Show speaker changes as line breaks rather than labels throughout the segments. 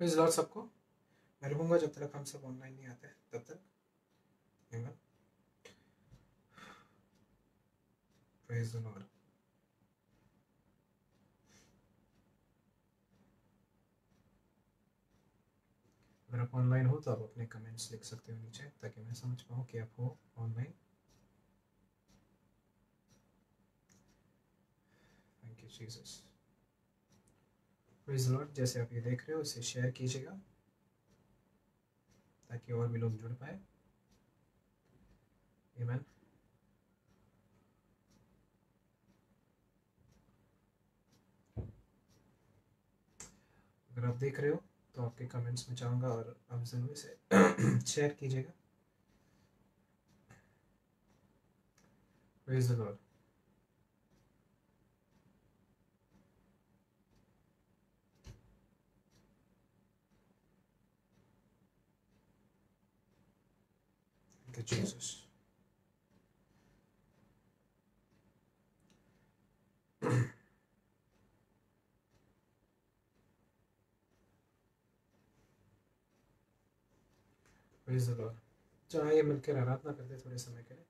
Please Lord सबको मैं रुकूंगा जब तक हम सब ऑनलाइन नहीं आते तब तक। आमीन। Praise the Lord. अगर आप ऑनलाइन हो तो आप अपने कमेंट्स लिख सकते हो नीचे ताकि मैं समझ पाऊँ कि आप हो online. Thank you Jesus. Praise the Lord. जैसे आप ये देख रहे हो इसे शेयर कीजिएगा ताकि और भी लोग जुड़ पाए। आमीन। अगर आप देख रहे हो तो आपके कमेंट्स में चाहूँगा और आप ज़रूर इसे शेयर कीजिएगा। Praise the Lord. Thank you Jesus. Praise the Lord. चलो आइए मिलकर आराधना करते थोड़े समय के लिए,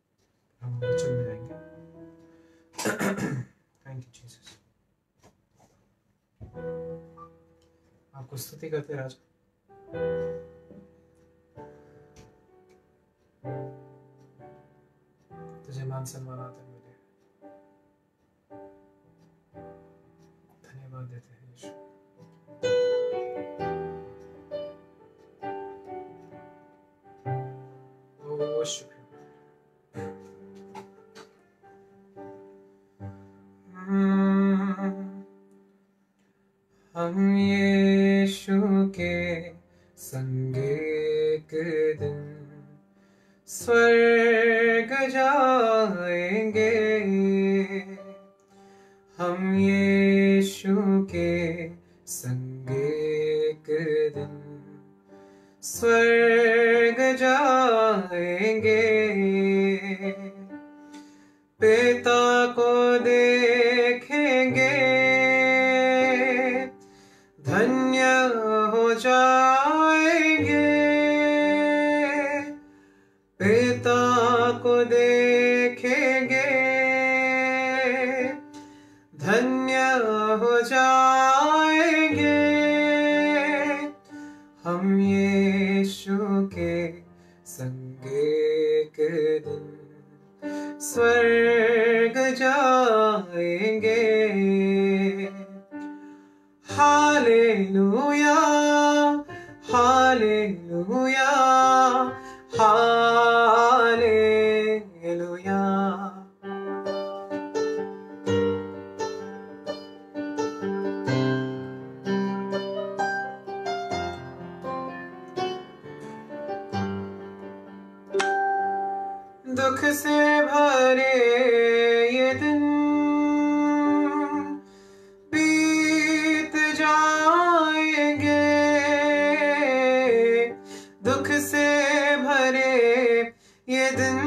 हम वचन में आएंगे। Thank you Jesus. आपको स्तुति करते राजा। तुझे मान सम्मान आदर मिले। धन्यवाद देते हैं यीशु। ओ शुक्र। हम यीशु के संग एक दिन स्वर्ग जाएंगे। हम यीशु के संग एक दिन स्वर्ग जाएंगे। पिता को देखेंगे, धन्य हो जाएंगे। पिता को देखेंगे, धन्य हो जाएंगे। हम यीशु के संग एक दिन स्वर्ग जाएंगे। Hallelujah hallelujah hallelujah. दुख से भरे ये दिन बीत जाएंगे। दुख से भरे ये दिन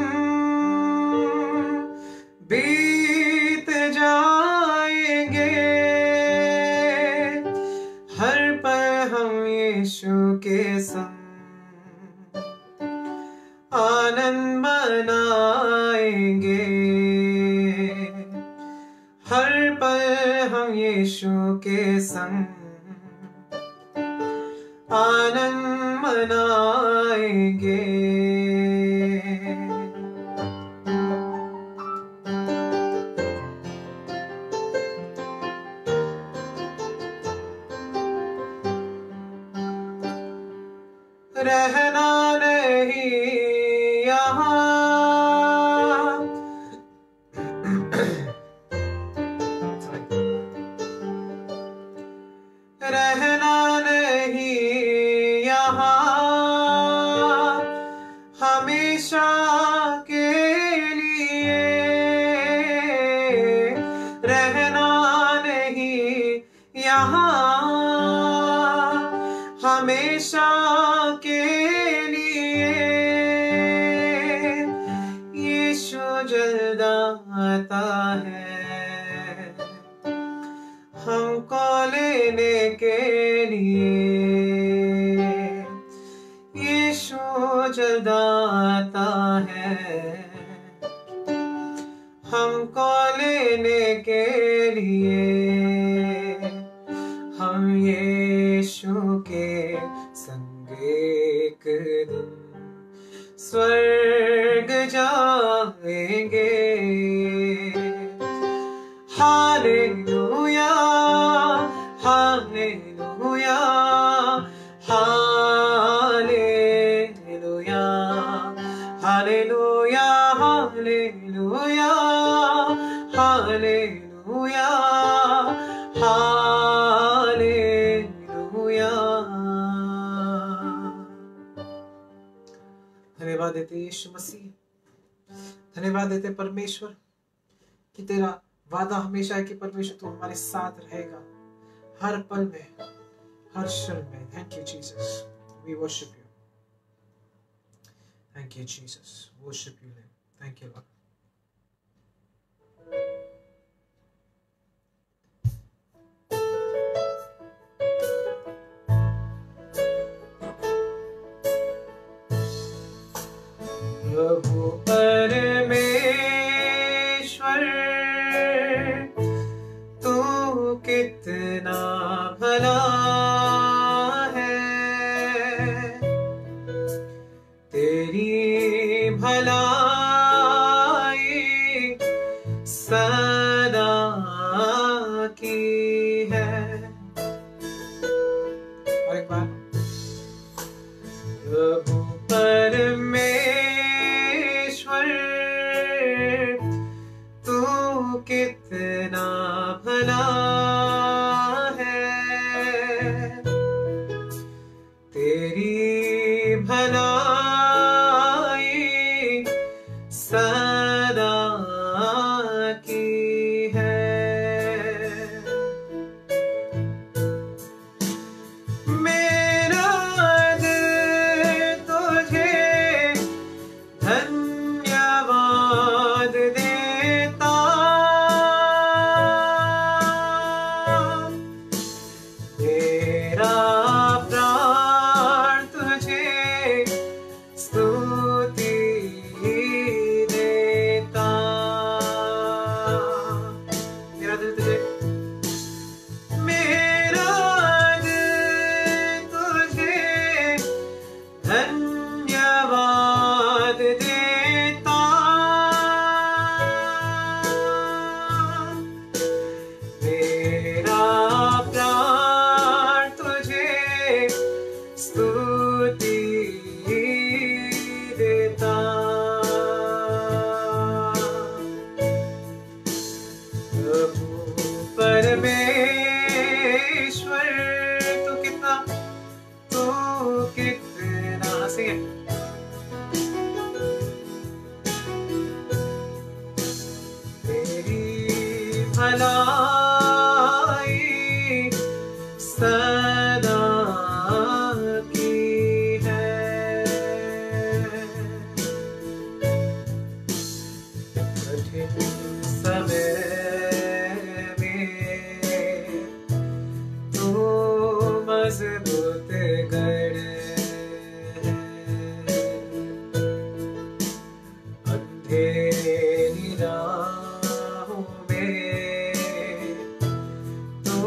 बीत जाएंगे। हर पल हम यीशु के संग आनंद मनाएंगे। हर पल हम यीशु के संग आनंद मनाएंगे। रहना नहीं यहाँ, रहना नहीं यहाँ, हमेशा के लिए रहना नहीं यहाँ, हमेशा के लिए। यीशु जल्द आता है हमको लेने के लिए। लिए हम यीशु के संग एक दिन स्वर्ग जाएंगे। Hallelujah hallelujah hallelujah hallelujah hallelujah hallelujah hallelujah. धन्यवाद देते यीशु मसीह, धन्यवाद देते परमेश्वर कि तेरा वादा हमेशा है कि परमेश्वर तू हमारे साथ रहेगा हर पल में, हर क्षण में। Thank you Jesus, we worship you. Thank you Jesus, worship you name. Thank you lord. प्रभु परमेश्वर तू कितना भला है, तेरी भलाई सदा की है। और एक बार, प्रभु परमेश्वर तू कितना भला है, तेरी भलाई सदा की है। मेरा दिल तुझे धन्यवाद देता, मेरा प्राण तुझे स्तुति देता। मेरा दिल तुझे, मेरा दिल तुझे धन्यवाद देता, मेरा प्राण तुझे स्तुति देता। प्रभु परमेश्वर तू कितना सिंगे तेरी भलाई सदा की है। कठिन समय में तू मजबूत गढ़ है, अंधेरी राहों में तो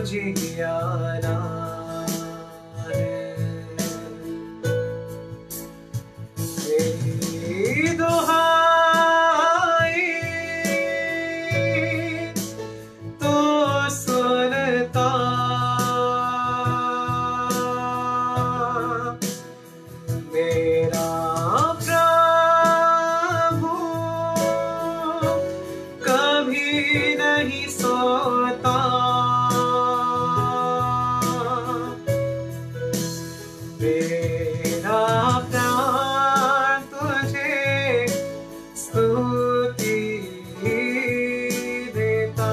जियाना है। तेरी दुहाई तो सुनता, मेरा प्रभु कभी नहीं सोता, मेरा प्राण तुझे स्तुति देता।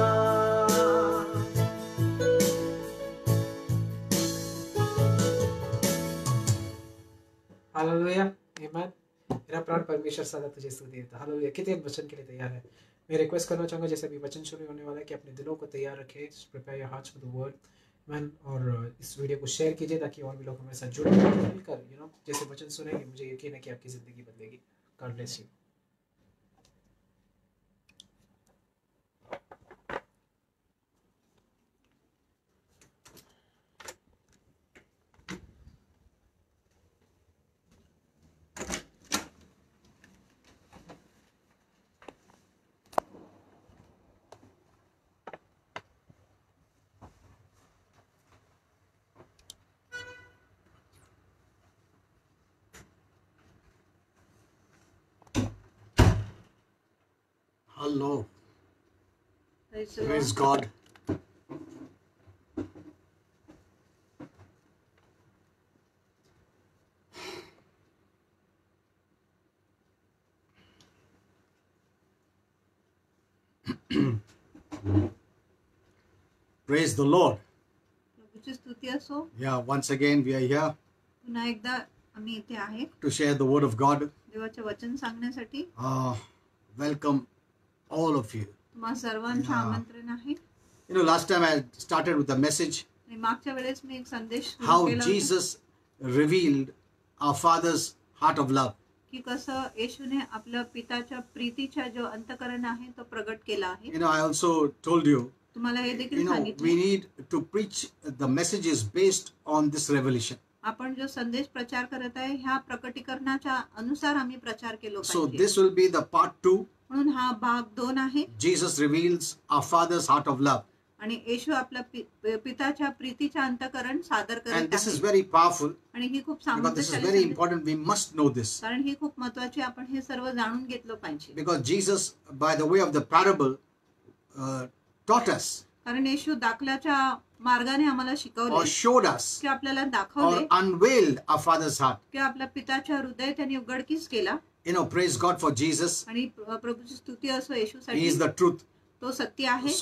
हालेलुया, आमीन। मेरा प्राण परमेश्वर सदा तुझे स्तुति देता। हालेलुया। कितने वचन के लिए तैयार है? मैं रिक्वेस्ट करना चाहूंगा जैसे अभी वचन शुरू होने वाला है कि अपने दिलों को तैयार रखें, prepare your hearts for the word man, और इस वीडियो को शेयर कीजिए ताकि और भी लोग हमारे साथ जुड़ मिलकर जैसे वचन सुनेंगे, मुझे यकीन है कि आपकी जिंदगी बदलेगी। God bless you.
Hello.
Praise the
Praise
Lord.
God. Praise the Lord.
प्रभूची स्तुती असो.
Yeah, once again we are here
पुन्हा एकदा आम्ही इथे आहे
to share the word of God.
देवाचे वचन सांगण्यासाठी.
Welcome all of you.
तुम्हा सर्वांचे
Yeah.
आमंत्रण आहे.
You know, last time I started with a message
आणि मागच्या वेळेस मी एक संदेश सुरू
how
केला होता
Jesus revealed our Father's heart of love.
की कसं येशूने आपल्या पिताच्या प्रीतीचा जो अंतःकरण आहे तो प्रगट केला आहे.
You know, I also told you,
तुम्हाला हे
you
देखील
know, we
सांगितले
need to preach the messages based on this revelation.
आपण जो संदेश प्रचार करत आहे ह्या प्रकटीकरणाच्या अनुसार आम्ही प्रचार केलो
So
पाहिजे.
this will be the part 2.
म्हणून हा भाग 2 आहे.
Jesus reveals our Father's heart of love.
आणि येशू आपल्या पिताच्या प्रीतीच्या अंतःकरण सादर
And
करत
this is
आहे.
very powerful
आणि ही खूप
because this is
सामर्थ्यशाली
very
संदेश-
important. We must know this.
कारण ही खूप महत्वाची, आपण हे सर्व जाणून घेतलं पाहिजे.
Because Jesus, by the way of the parable, taught us
कारण येशू दाखल्याच्या मार्गाने आम्हाला
or
शिकवले
showed us
की आपल्याला
or
दाखवले
unveiled our Father's heart.
की आपल्या पिताच्या हृदय त्यांनी उघडकीस केला.
You know, praise God for Jesus.
आणि प्रभूची स्तुती असो
He
येशूसाठी.
is the truth.
तो सत्य आहे.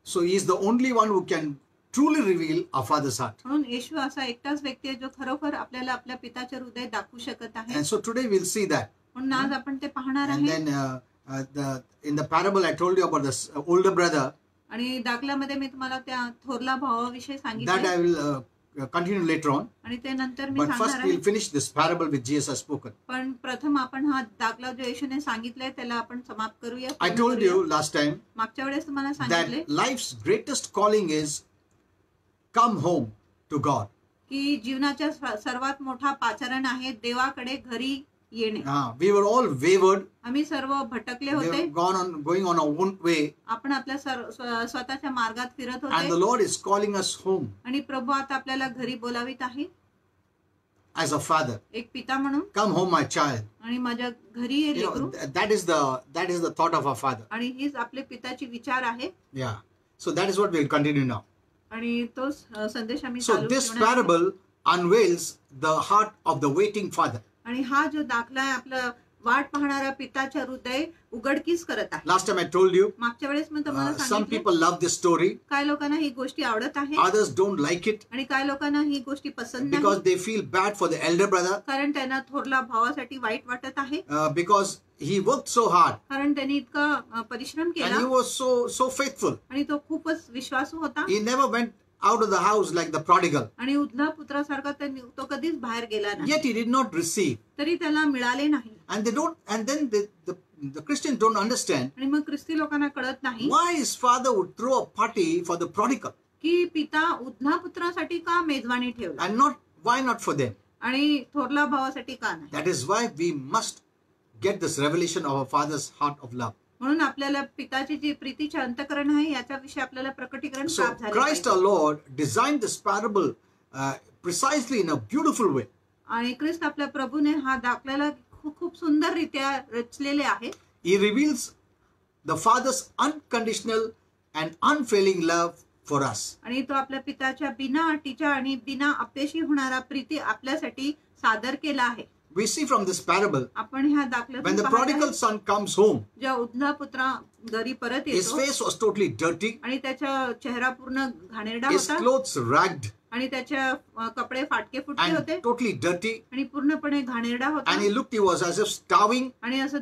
So he is the only one who can truly reveal our Father's heart.
म्हणून येशू असा एकटाच व्यक्ती आहे जो खरोखर आपल्याला आपल्या पिताचे हृदय दाखवू शकत आहे.
And so today we'll see that.
म्हणून आज आपण ते पाहणार
And
आहे.
then in the parable I told you about this older brother,
आणि दाखल्यामध्ये मी तुम्हाला त्या थोरला भावाविषयी
that
सांगितलं
I will continue later on.
आणि ते नंतर मी
But
सांगणार
first
आहे.
we'll finish this parable which Jesus has spoken.
पण प्रथम आपण हा दाखला जो येशूने सांगितलाय त्याला आपण समाप्त करूया.
I told you last time
मागच्या वेळेस तुम्हाला
that
सांगितले
life's greatest calling is come home to God.
की जीवनाच्या सर्वात मोठा पाचारण आहे देवाकडे घरी येणे.
We were all wavered.
आम्ही सर्व भटकले
We
होते.
were going on our own way.
आपण आपल्या स्वतःच्या मार्गात फिरत
And the
होते.
Lord is calling us home
आणि प्रभू आता आपल्याला घरी बोलावित आहे
as a father.
एक पिता म्हणून.
Come home, my child.
आणि माझ्या घरी ये
You know,
लेकरू.
that is the thought of our father.
आणि हीच आपले पिताची विचार आहे.
Yeah. So that is what we'll continue now.
आणि तो संदेश आम्ही
So
चालू
this
ठेवणार आहे.
parable unveils the heart of the waiting father.
आणि हा जो दाखला आहे आपला वाट पाहणाऱ्या पिताच्या हृदय उघडकीस करत आहे.
Last time I told you,
मागच्या वेळेस मी तुम्हाला
some
सांगितले
people love this story,
काय लोकांना ही गोष्टी आवडत आहे
others don't like it
आणि काय लोकांना ही गोष्टी पसंत
because
नाही.
they feel bad for the elder brother
कारण त्यांना थोरला भावासाठी वाईट वाटत आहे.
because he worked so hard
कारण त्यांनी इतका परिश्रम
and
केला
he was so faithful.
आणि तो खूपच विश्वासू होता.
He never went out of the house like the prodigal.
आणि उधला पुत्रासारखा तो कधीच बाहेर गेला नाही.
Yet he did not receive.
तरी त्याला मिळाले नाही.
And then the Christians don't understand
आणि मग ख्रिस्ती लोकांना कळत नाही
why his father would throw a party for the prodigal
की पिता उधला पुत्रासाठी का मेजवानी ठेवला
and why not for them.
आणि थोरला भावासाठी का नाही.
That is why we must get this revelation of our Father's heart of love.
म्हणून आपल्याला पिताची जी प्रीतीचे अंतःकरण आहे याच्याविषयी आपल्याला प्रकटीकरण
So
प्राप्त झाले
Christ
पाहिजे.
our Lord designed this parable precisely in a beautiful way.
आणि ख्रिस्त आपल्या प्रभूने हा दाखल्याला खूप सुंदर रित्या रचलेले आहे.
He reveals the Father's unconditional and unfailing love for us.
आणि तो आपल्या पिताच्या बिना अटीच्या आणि बिना अपयशी होणारा प्रीती आपल्यासाठी सादर केला आहे.
We see from this parable,
आपण ह्या
when
दाखल्यातून
the
पाहत
prodigal
आहे,
son comes home,
जेव्हा उधला पुत्रा घरी परत
his
येतो
face was totally dirty,
आणि त्याचा चेहरा पूर्ण घाणेरडा
his
होता
clothes ragged
आणि त्याच्या कपडे फाटके फुटके
and
होते
totally dirty,
आणि पूर्णपणे घाणेरडा होता.
and he was as if starving.
आणि असं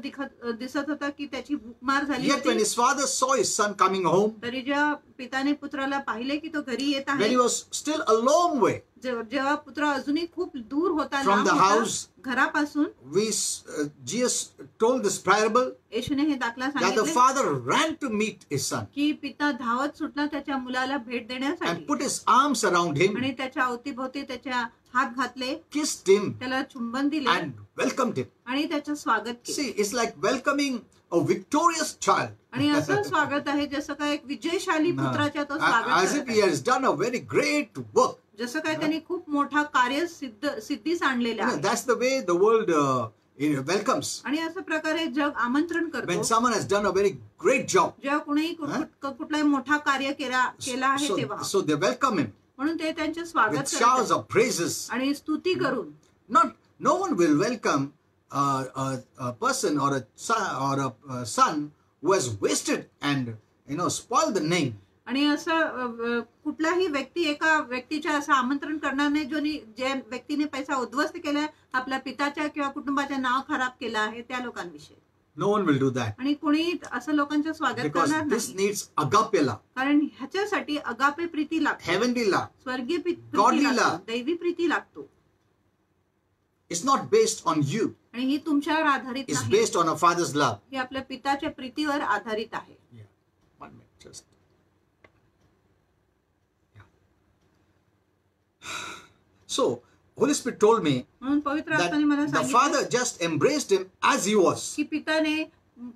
दिसत होता की त्याची भूकमार झाली
Yet when
होती.
his father saw his son coming home,
तरी जेव्हा पिताने पुत्राला पाहिले की तो घरी येत
when
आहे,
he was still a long way
जेव्हा पुत्र अजूनही खूप दूर होता
From
लांब
the
होता,
house,
घरापासून,
Jesus told this parable
येशूने हे दाखला
that the
सांगितले
father ran to meet his son
की पिता धावत सुटला त्याच्या मुलाला भेट
and
देण्यासाठी
put his arms around him,
आणि त्याच्या अवतीभोवती त्याच्या हात घातले,
kissed him,
त्याला चुंबन दिले
and welcomed him.
आणि त्याचं स्वागत केले.
See, it's like welcoming a victorious child.
आणि असं स्वागत आहे जसं काय एक विजयशाली पुत्राच्या तो स्वागत
As if
करत
he
आहे.
has done a very great work.
जसं काय त्यांनी खूप मोठा कार्य सिद्धीस आणलेलं आहे.
That's the way the world welcomes.
आणि असं प्रकारे जग आमंत्रण
When
करतो
someone has done a very great job,
जेव्हा कुणी कुठलाही मोठा कार्य केला आहे तेव्हा
so they welcome him
म्हणून ते त्यांचे स्वागत
with showers
करतात
of praises.
आणि स्तुती करून.
No one will welcome a person or a son who has wasted and spoiled the name.
आणि असं कुठलाही व्यक्ती एका व्यक्तीच्या असं आमंत्रण करणार नाही ज्या व्यक्तीने पैसा उद्ध्वस्त केलाय, आपल्या पिताच्या किंवा कुटुंबाचे नाव खराब केलं आहे त्या लोकांविषयी.
No one will do that.
आणि कोणी असं लोकांचं स्वागत
Because
करणार
this
नाही.
needs agape love,
कारण ह्याच्यासाठी अगापे प्रीती लागते,
heavenly love.
स्वर्गीय
Godly
प्रीती लागतो,
love.
दैवी प्रीती लागतो.
It's not based on you.
आणि ही तुमच्यावर आधारित
It's
नाही,
based on a father's love.
ही आपल्या पिताच्या प्रीतीवर आधारित आहे.
Yeah. 1 minute, just. Yeah. So, Holy Spirit told me
म्हणून पवित्र
that
आत्म्याने मला
the
सांगितलं
father just embraced him as he was.
की पिताने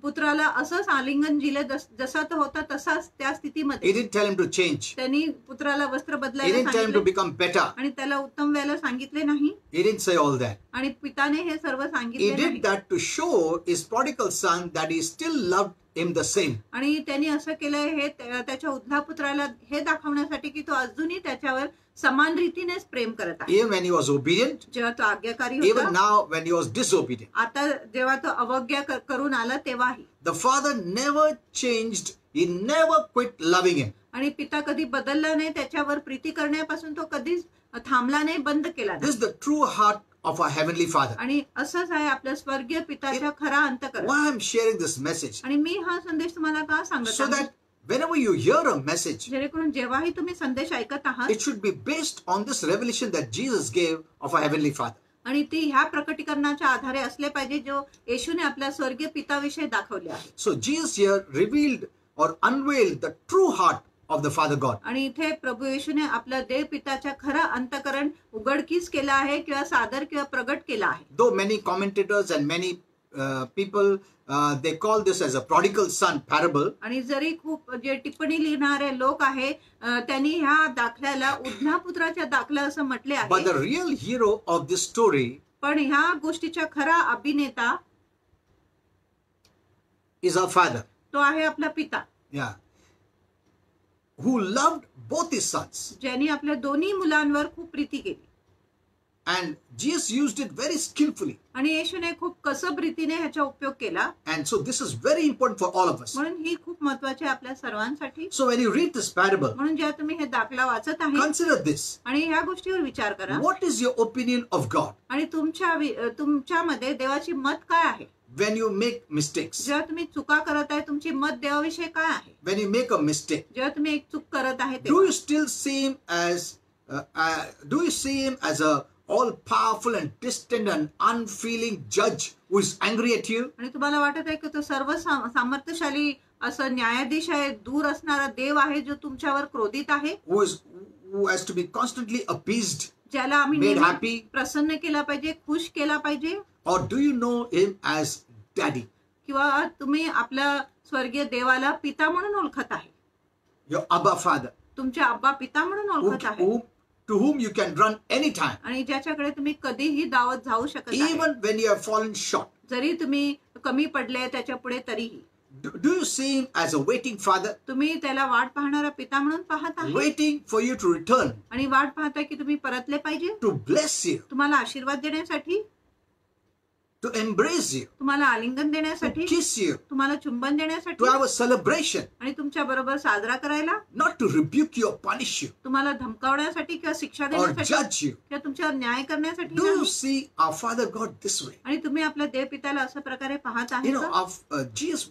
पुत्राला असंच आलिंगन दिलं जसा तो होता तसाच त्या
He
स्थितीमध्ये.
didn't tell him to change.
त्यांनी पुत्राला वस्त्र
He
बदलायला
didn't tell him to
सांगितले
become better.
आणि त्याला उत्तम व्हायला सांगितले नाही.
He didn't say all that.
आणि पिताने हे सर्व
He
सांगितले
did
नाही.
that to show his prodigal son that he still loved him the same.
आणि त्यांनी असं केलंय हे त्याच्या उद्धव पुत्राला हे दाखवण्यासाठी की तो अजूनही त्याच्यावर समान रीतीनेच प्रेम करत आहे.
Even when he was obedient,
जेव्हा तो आज्ञाकारी
even
होता,
now when he was disobedient.
आता जेव्हा तो अवज्ञा करून आला तेव्हाही.
The father never changed. He never quit loving him.
आणि पिता कधी बदलला नाही, त्याच्यावर प्रीती करण्यापासून तो कधीच थांबला नाही, बंद केला
This
नाही.
is the true heart of our heavenly father.
आणि असंच आहे आपल्या स्वर्गीय पिताच्या खरा अंतःकरण.
Why I'm sharing this message?
आणि मी हा संदेश तुम्हाला का सांगत
So
आहे,
that whenever you hear a message,
जेणेकरून जेव्हाही तुम्ही संदेश ऐकत आहात
it should be based on this revelation that Jesus gave of our heavenly father.
आणि ती ह्या प्रकटीकरणाच्या आधारे असले पाहिजे जो येशूने आपल्या स्वर्गीय पिताविषयी दाखवले आहे.
So Jesus here revealed or unveiled the true heart of the Father God.
आणि इथे प्रभू येशूने आपल्या देव पिताच्या खरं अंतःकरण उघडकीस केलं आहे किंवा सादर किंवा प्रगट केलं आहे.
Though many commentators and many people they call this as a prodigal son parable,
आणि जरी खूप जे टिप्पणी लिहिणारे लोक आहे त्यांनी ह्या दाखल्याला उद्धव पुत्राच्या दाखला असं म्हटले
but
आहे.
the real hero of this story
पण ह्या गोष्टीचा खरा अभिनेता
is our Father.
तो आहे आपला पिता,
Yeah. Who loved both his sons.
ज्यांनी आपल्या दोन्ही मुलांवर खूप प्रीती केली.
And Jesus used it very skillfully.
आणि येशूने खूप कसब रीतीने ह्याचा उपयोग केला.
And so this is very important for all of us.
म्हणून ही खूप महत्वाची आहे आपल्या सर्वांसाठी.
So when you read this parable,
म्हणून जेव्हा तुम्ही हे दाखला वाचत आहे
consider this.
आणि ह्या गोष्टीवर विचार करा
What is your opinion of God
आणि तुमच्यामध्ये देवाची मत काय आहे.
when you make mistakes?
जेव्हा तुम्ही चुका करत आहे तुमची मत देवाविषयी काय आहे.
When you make a mistake,
जेव्हा तुम्ही एक चूक करत आहे
do
तेव्हा
you still see him as a all-powerful and distant and unfeeling judge who is angry at you?
आणि तुम्हाला वाटत आहे की तो सर्व सामर्थ्यशाली असं न्यायाधीश आहे, दूर असणारा देव आहे जो तुमच्यावर क्रोधित आहे,
Who has to be constantly appeased,
ज्याला आम्ही
made
नेहमी
happy?
प्रसन्न केला पाहिजे, खुश केला पाहिजे.
Or do you know him as daddy,
किंवा तुम्ही आपल्या स्वर्गीय देवाला पिता म्हणून ओळखत आहे,
your Abba Father,
तुमच्या अब्बा पिता म्हणून ओळखत आहे,
to whom you can run anytime,
आणि ज्याच्याकडे तुम्ही कधीही दावत जाऊ शकत आहे,
even when you have fallen short?
जरी तुम्ही कमी पडले त्याच्या पुढे तरीही.
Do you see him as a waiting father,
तुम्ही त्याला वाट पाहणारा पिता म्हणून पाहत आहे
waiting for you to return,
आणि वाट पाहताय की तुम्ही परतले पाहिजे,
to bless you,
तुम्हाला आशीर्वाद देण्यासाठी,
to embrace you,
तुम्हाला आलिंगन
to
देण्यासाठी,
kiss you,
तुम्हाला चुंबन देण्यासाठी
to have a celebration,
आणि तुमच्या बरोबर साजरा करायला,
not to rebuke you or punish you
तुम्हाला धमकावण्यासाठी किंवा शिक्षा
or
देण्यासाठी
judge you?
किंवा तुमच्यावर न्याय करण्यासाठी
Do you
नाही.
see our Father God this way?
आणि तुम्ही आपल्या देव पित्याला अशा प्रकारे पाहत आहे
You know,
का?
Jesus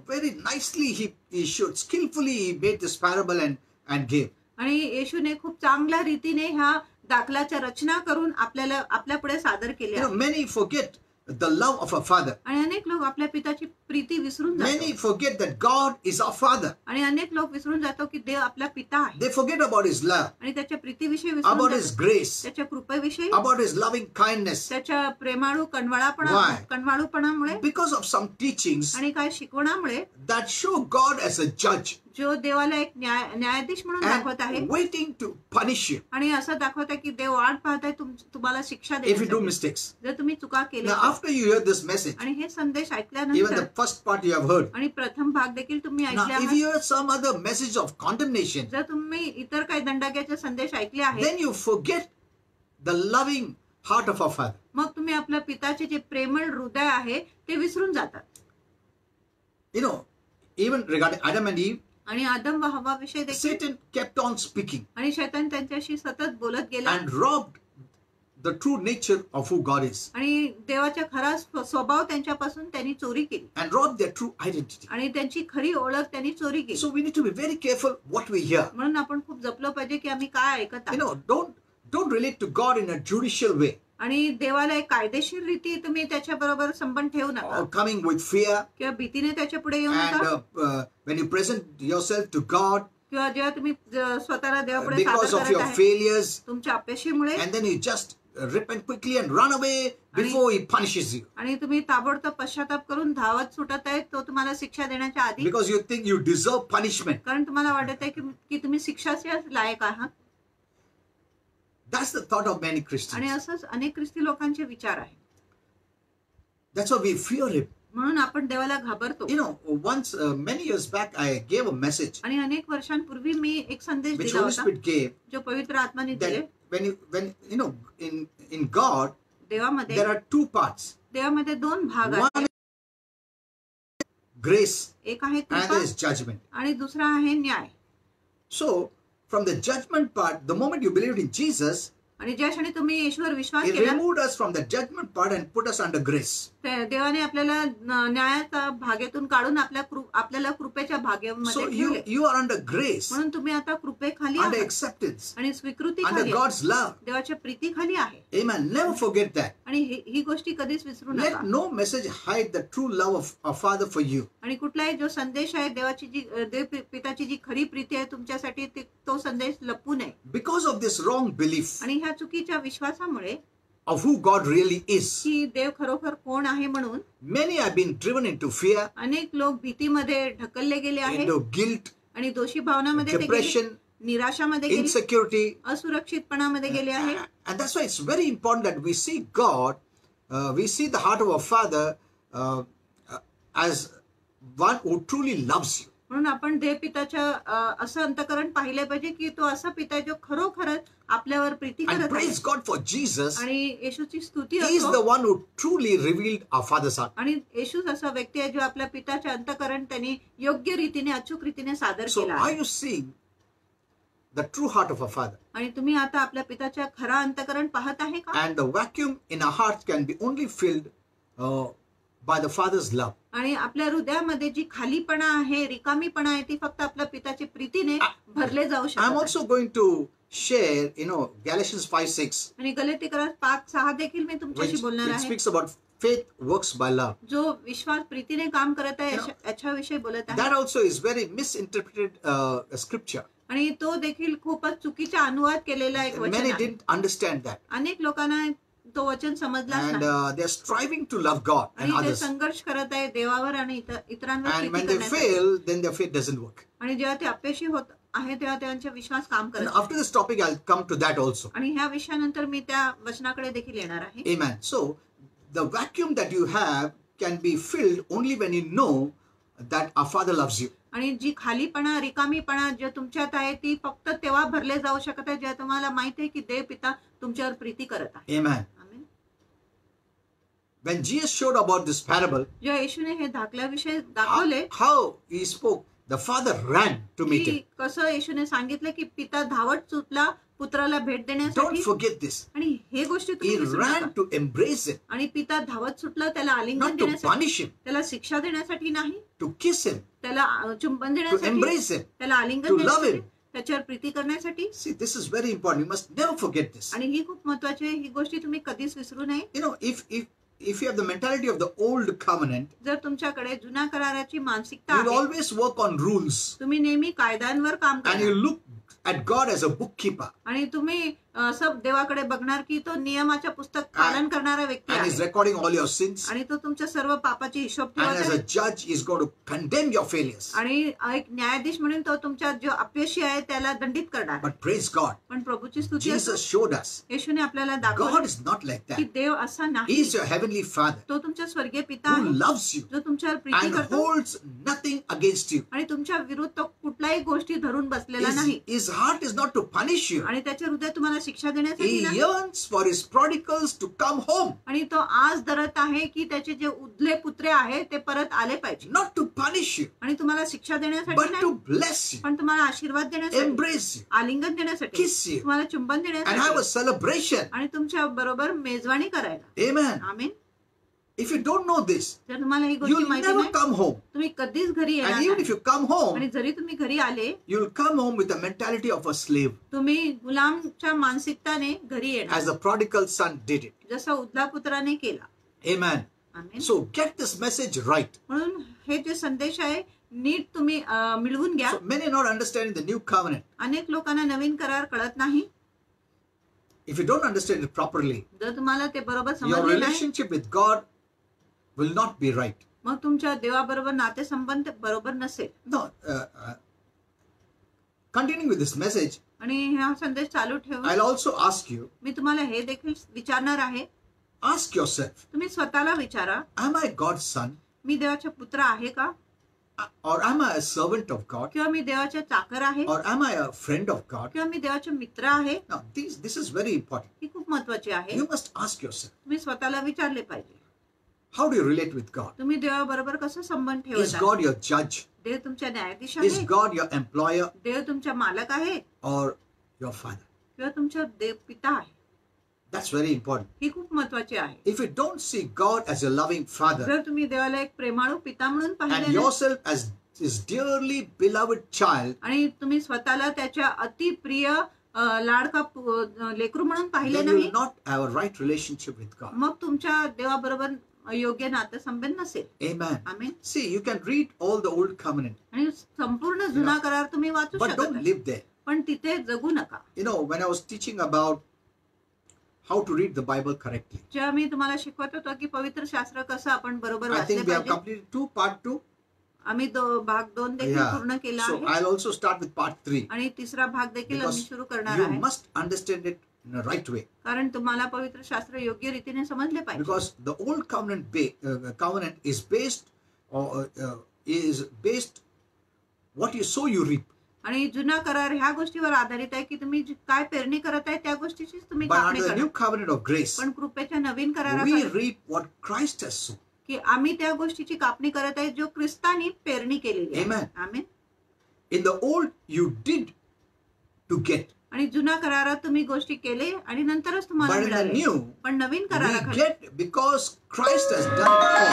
very nicely, he showed skillfully, he made this parable and gave.
आणि येशूने खूप चांगल्या रीतीने ह्या दाखलाच्या रचना करून आपल्या पुढे सादर केले
You know,
आहे.
many forget the love of a father.
आणि अनेक लोक आपल्या पिताची प्रीती विसरून
Many
जातात
forget that God is our Father.
आणि अनेक लोक विसरून जातो की देव आपला पिता आहे
They forget about His love,
आणि त्याच्या प्रीतीविषयी विसरून
about His
जातात,
grace,
त्याच्या कृपेविषयी,
about His loving kindness.
त्याच्या प्रेमाळू
Why?
कणवाळूपणामुळे
Because of some teachings
आणि काही शिकवणामुळे
that show God as a judge
जो देवाला एक न्यायाधीश म्हणून दाखवत आहे
and waiting to punish you
आणि असं दाखवत आहे की देव वाट पाहत आहे तुम्हाला शिक्षा
if you do
देण्यासाठी
mistakes.
जर तुम्ही चुका
Now,
केल्या.
after you hear this message,
आणि हे संदेश
even
ऐकल्यानंतर
the first part you have heard.
आणि प्रथम भाग देखील तुम्ही
Now,
ऐकले
if
आहात.
you hear some other message of condemnation,
जर तुम्ही इतर काही दंडकाचे संदेश ऐकले आहेत,
then you forget the loving heart of our Father.
मग तुम्ही आपल्या पिताचे जे प्रेमळ हृदय आहे ते विसरून जातात.
You know, even regarding Adam and Eve,
आणि आदम व हव्वा विषयी देखील
Satan kept on speaking
आणि शैतान त्यांच्याशी सतत बोलत गेला
and robbed the true nature of who God is
आणि देवाचा खरा स्वभाव त्यांच्यापासून त्यांनी चोरी केली
and robbed their true identity.
आणि त्यांची खरी ओळख त्यांनी चोरी केली.
So we need to be very careful what we hear.
म्हणून आपण खूप जपलं पाहिजे की आम्ही काय ऐकत
You
आहोत.
know, don't relate to God in a judicial way,
आणि देवाला एक कायदेशीर रीती तुम्ही त्याच्या बरोबर संबंध ठेवू नका
or coming with fear.
किंवा भीतीने त्याच्या पुढे येऊ
And
नका
when you present yourself to God
किंवा जेव्हा तुम्ही स्वतःला देवापुढे
because
सादर
of
करत
your
आहे
failures,
तुमच्या अपयशीमुळे,
and then you just repent quickly and run away before He punishes you,
आणि तुम्ही ताबडतोब पश्चाताप करून धावत सुटत आहे तो तुम्हाला शिक्षा देण्याच्या आधी,
because you think you deserve punishment.
कारण तुम्हाला वाटत आहे की तुम्ही शिक्षाचे लायक आहात.
That's the thought of many
आणि
Christians.
असंच अनेक ख्रिस्ती लोकांचे विचार आहे.
That's why we fear Him.
म्हणून आपण देवाला घाबरतो.
You know, once many years back, I gave a message
आणि अनेक वर्षांपूर्वी मी एक संदेश
which
दिला
Holy
होता
Spirit gave,
जो पवित्र आत्माने दिले.
that when you know, in God
देवामध्ये
there are two parts.
देवामध्ये दोन भाग
One
आहेत.
is grace,
एक आहे
another
कृपा
is judgment.
आणि दुसरा आहे न्याय.
So from the judgment part, the moment you believed in Jesus,
आणि ज्या क्षणी तुम्ही येशूवर विश्वास
He
केला
removed us from the judgment part and put us under grace.
देवाने आपल्याला न्यायाच्या भागेतून काढून आपल्याला कृपेच्या
So
भागेमध्ये
you
ठेवले.
are under grace,
म्हणून तुम्ही आता कृपेखाली
under
आहात
acceptance,
आणि स्वीकृती
under
खाली
God's love.
देवाच्या प्रीतीखाली आहे.
Amen. Never forget that.
आणि ही गोष्टी कधीच विसरू
Let
नका.
no message hide the true love of our Father for you.
आणि कुठलाही जो संदेश आहे देवाची जी पिताची जी खरी प्रीती आहे तुमच्यासाठी तो संदेश लपू नये.
Because of this wrong belief
आणि ह्या चुकीच्या विश्वासामुळे
of who God really is,
की देव खरोखर कोण आहे म्हणून
many have been driven into fear,
अनेक लोक भीतीमध्ये ढकलले गेले आहेत
into guilt,
आणि दोषी भावनामध्ये ते गेले,
depression,
निराशामध्ये गेले,
insecurity.
असुरक्षितपणामध्ये गेले आहे.
And that's why it's very important that we see God, we see the heart of our Father as one who truly loves you.
म्हणून आपण देव पिताच्या असं अंतकरण पाहिले पाहिजे की तो असा पिता आहे जो खरोखरच आपल्यावर प्रीती
And
करत आहे.
praise God for Jesus.
आणि येशूची स्तुती
He is the
असो.
one who truly revealed our Father's heart.
आणि येशूच असा व्यक्ती आहे जो आपल्या पिताचे अंतकरण त्यांनी योग्य रीतीने अचूक रीतीने सादर
So
केला
are
आहे.
you seeing the true heart of our Father?
आणि तुम्ही आता आपल्या पिताच्या खरा अंतकरण पाहत आहे का?
And the vacuum in our hearts can be only filled by the Father's love.
आणि आपल्या हृदयामध्ये जी खालीपणा आहे, रिकामीपणा आहे, ती फक्त आपल्या पिताच्या प्रीतीने भरले जाऊ
I'm
शकते.
also going to share, Galatians 5:6,
आणि गलातिकरास 5:6 देखील मी तुमच्याशी
which
बोलणार आहे.
speaks about faith works by love.
जो विश्वास प्रीतीने काम करत आहे याच्याविषयी बोलत आहे.
That also is very misinterpreted scripture.
आणि तो देखील खूपच चुकीचा अनुवाद केलेला एक वचन
Many
आहे.
didn't understand that.
अनेक लोकांना तो वचन समजलाच
And
नाही.
they're striving to love God and
आणि ते
others.
संघर्ष करत आहे देवावर आणि इतरांवर
And
प्रीती
when they
करण्यासाठी.
fail, then their faith doesn't work.
आणि जेव्हा ते अपयशी होत आहे तेव्हा त्यांचा विश्वास काम
And
करत नाही.
after this topic, I'll come to that also.
आणि ह्या विषयानंतर मी त्या वचनाकडे देखील येणार आहे.
Amen. So the vacuum that you have can be filled only when you know that our Father loves you.
आणि जी खालीपणा रिकामीपणा जे तुमच्यात आहे ती फक्त तेव्हा भरले जाऊ शकत आहे जेव्हा तुम्हाला माहिती आहे की देव पिता तुमच्यावर प्रीती करत आहे.
Amen.
Amen.
When Jesus showed about this parable,
जेव्हा येशूने हे धाकल्याविषयी दाखवले
how he spoke, the Father ran to meet
की
him.
कसं येशूने सांगितलं की पिता धावत सुटला पुत्राला भेट देण्यासाठी.
Don't forget this.
आणि हे गोष्टी
He
तुम्ही विसरू
ran
नका.
to embrace him,
आणि पिता धावत सुटला त्याला आलिंगन
not to
देण्यासाठी,
punish him,
त्याला शिक्षा देण्यासाठी नाही,
to kiss him,
त्याला चुंबन
to
देण्यासाठी,
embrace him,
त्याला आलिंगन
to love
देण्यासाठी,
him.
त्याच्यावर प्रीती करण्यासाठी.
See, this is very important. You must never forget this.
आणि ही खूप महत्वाची आहे. ही गोष्टी तुम्ही कधीच विसरू नये.
If you have the mentality of the old covenant,
जर तुमच्याकडे जुन्या कराराची मानसिकता
you'll
आहे,
always work on rules
तुम्ही नेहमी कायद्यांवर काम
and you
करा
look at God as a bookkeeper.
आणि तुम्ही असं देवाकडे बघणार की तो नियमाच्या पुस्तक पालन करणारा व्यक्ती
and is
आहे
recording all your sins.
आणि तो तुमच्या सर्व पापाची हिशोब
And
ठेवत
as a
आहे
judge, is going to condemn your failures.
आणि एक न्यायाधीश म्हणून तो तुमच्या जो अपयशी आहे त्याला दंडित करणार आहे.
But praise God,
पण प्रभूची स्तुती असो,
Jesus showed us
येशूने आपल्याला
God
दाखवलं
is not like
की
that.
देव असा
He
नाही.
is your heavenly Father
तो तुमच्या स्वर्गीय पिता
who
आहे
loves you
जो तुमच्यावर प्रीती
and
करतो
holds nothing against you.
आणि तुमच्या विरुद्ध तो कुठल्याही गोष्टी धरून बसलेला नाही
His heart is not to punish you.
आणि त्याचे हृदय तुम्हाला शिक्षा देण्यासाठी
He
नाही
yearns for his prodigals to come home,
आणि तो आज धरत आहे की त्याचे जे उदले पुत्रे आहे ते परत आले पाहिजे
not to punish you,
आणि तुम्हाला शिक्षा देण्यासाठी
but
नाही
to bless you,
पण तुम्हाला आशीर्वाद देण्यासाठी,
embrace you,
आलिंगन देण्यासाठी,
kiss you,
तुम्हाला चुंबन
and have a
देण्यासाठी
celebration.
आणि तुमच्या बरोबर मेजवानी करायला.
Amen.
आमीन.
If you don't know this,
जर तुम्हाला ही गोष्ट
you'll
माहिती
never
नाही
come home.
तुम्ही कधीच घरी येणार
And even
नाही.
if you come home,
आणि जरी तुम्ही घरी आले
you'll come home with the mentality of a slave,
तुम्ही गुलामच्या मानसिकताने घरी येणार
as the prodigal son did it.
जसं उदला पुत्राने केला.
Amen.
आमीन.
So get this message right.
म्हणून हे जे संदेश आहे नीट तुम्ही मिळवून घ्या.
So many are not understanding the new covenant.
अनेक लोकांना नवीन करार कळत नाही.
If you don't understand it properly,
जर तुम्हाला ते बरोबर
your
समजले नाही
relationship with God will not be right.
मग तुमच्या देवाबरोबर नातेसंबंध बरोबर नसेल.
No. Continuing with this message,
आणि हा संदेश चालू ठेवून
I'll also ask you,
मी तुम्हाला हे देखील विचारणार आहे.
ask yourself,
तुम्ही स्वतःला विचारा
am I God's son?
मी देवाचे पुत्र आहे का
Or am I a servant of God?
किंवा मी देवाचे चाकर आहे
Or am I a friend of God?
किंवा मी देवाचे मित्र आहे.
Now, this is very important.
ही खूप महत्वाची आहे.
You must ask yourself,
तुम्ही स्वतःला विचारले पाहिजे
how do you relate with God?
तुम्ही देवाबरोबर कसं संबंध
Is
ठेवत आहे.
God your judge?
देव तुमच्या न्यायाधीश
Is
आहे,
God your employer
देव तुमच्या मालक आहे
or your father?
किंवा तुमच्या देव पिता आहे.
That's very important.
ही खूप महत्वाची आहे.
If you don't see God as a loving father
जर तुम्ही देवाला एक प्रेमाळू पिता म्हणून
and
पाहिले नाही
yourself as his dearly beloved child,
आणि तुम्ही स्वतःला त्याच्या अतिप्रिय लाडका लेकरू म्हणून पाहिले
then you
नाही
will not have a right relationship with God.
मग तुमच्या देवाबरोबर योग्य नातेसंबंध नसेल.
Amen.
Amen.
See, you can read all the old covenant,
आणि संपूर्ण जुना करार तुम्ही वाचू
but
शकता
don't live there.
पण तिथे जगू नका.
You know, when I was teaching about how to read the Bible correctly,
जेव्हा मी तुम्हाला शिकवत होतो की पवित्र शास्त्र कसं आपण बरोबर
I
वाचले
think we have
पाहिजे.
completed part 2.
आम्ही भाग 2 देखील
Yeah.
पूर्ण केला
So
आहे
I'll also start with part 3
आणि तिसरा भाग देखील
because
आम्ही सुरू करणार
you
आहे
must understand it in a right way.
कारण तुम्हाला पवित्र शास्त्र योग्य रीतीने समजले पाहिजे.
Because the old covenant is based what you sow you reap.
आणि जुना करार ह्या गोष्टीवर आधारित आहे की तुम्ही काय पेरणी करत आहे त्या गोष्टीचीच तुम्ही
But
कापणी
under the
करा.
new covenant of grace,
पण कृपेच्या नवीन
we
कराराखाली
reap what Christ has sown.
की आम्ही त्या गोष्टीची कापणी करत आहे जो ख्रिस्तानी पेरणी केलेली आहे.
Amen.
Amen.
In the old, you did to get.
आणि जुना करारात तुम्ही गोष्टी केले आणि नंतरच तुम्हाला
But in the
मिळाले.
new,
पण नवीन
we
कराराखाली
get because Christ has done it all.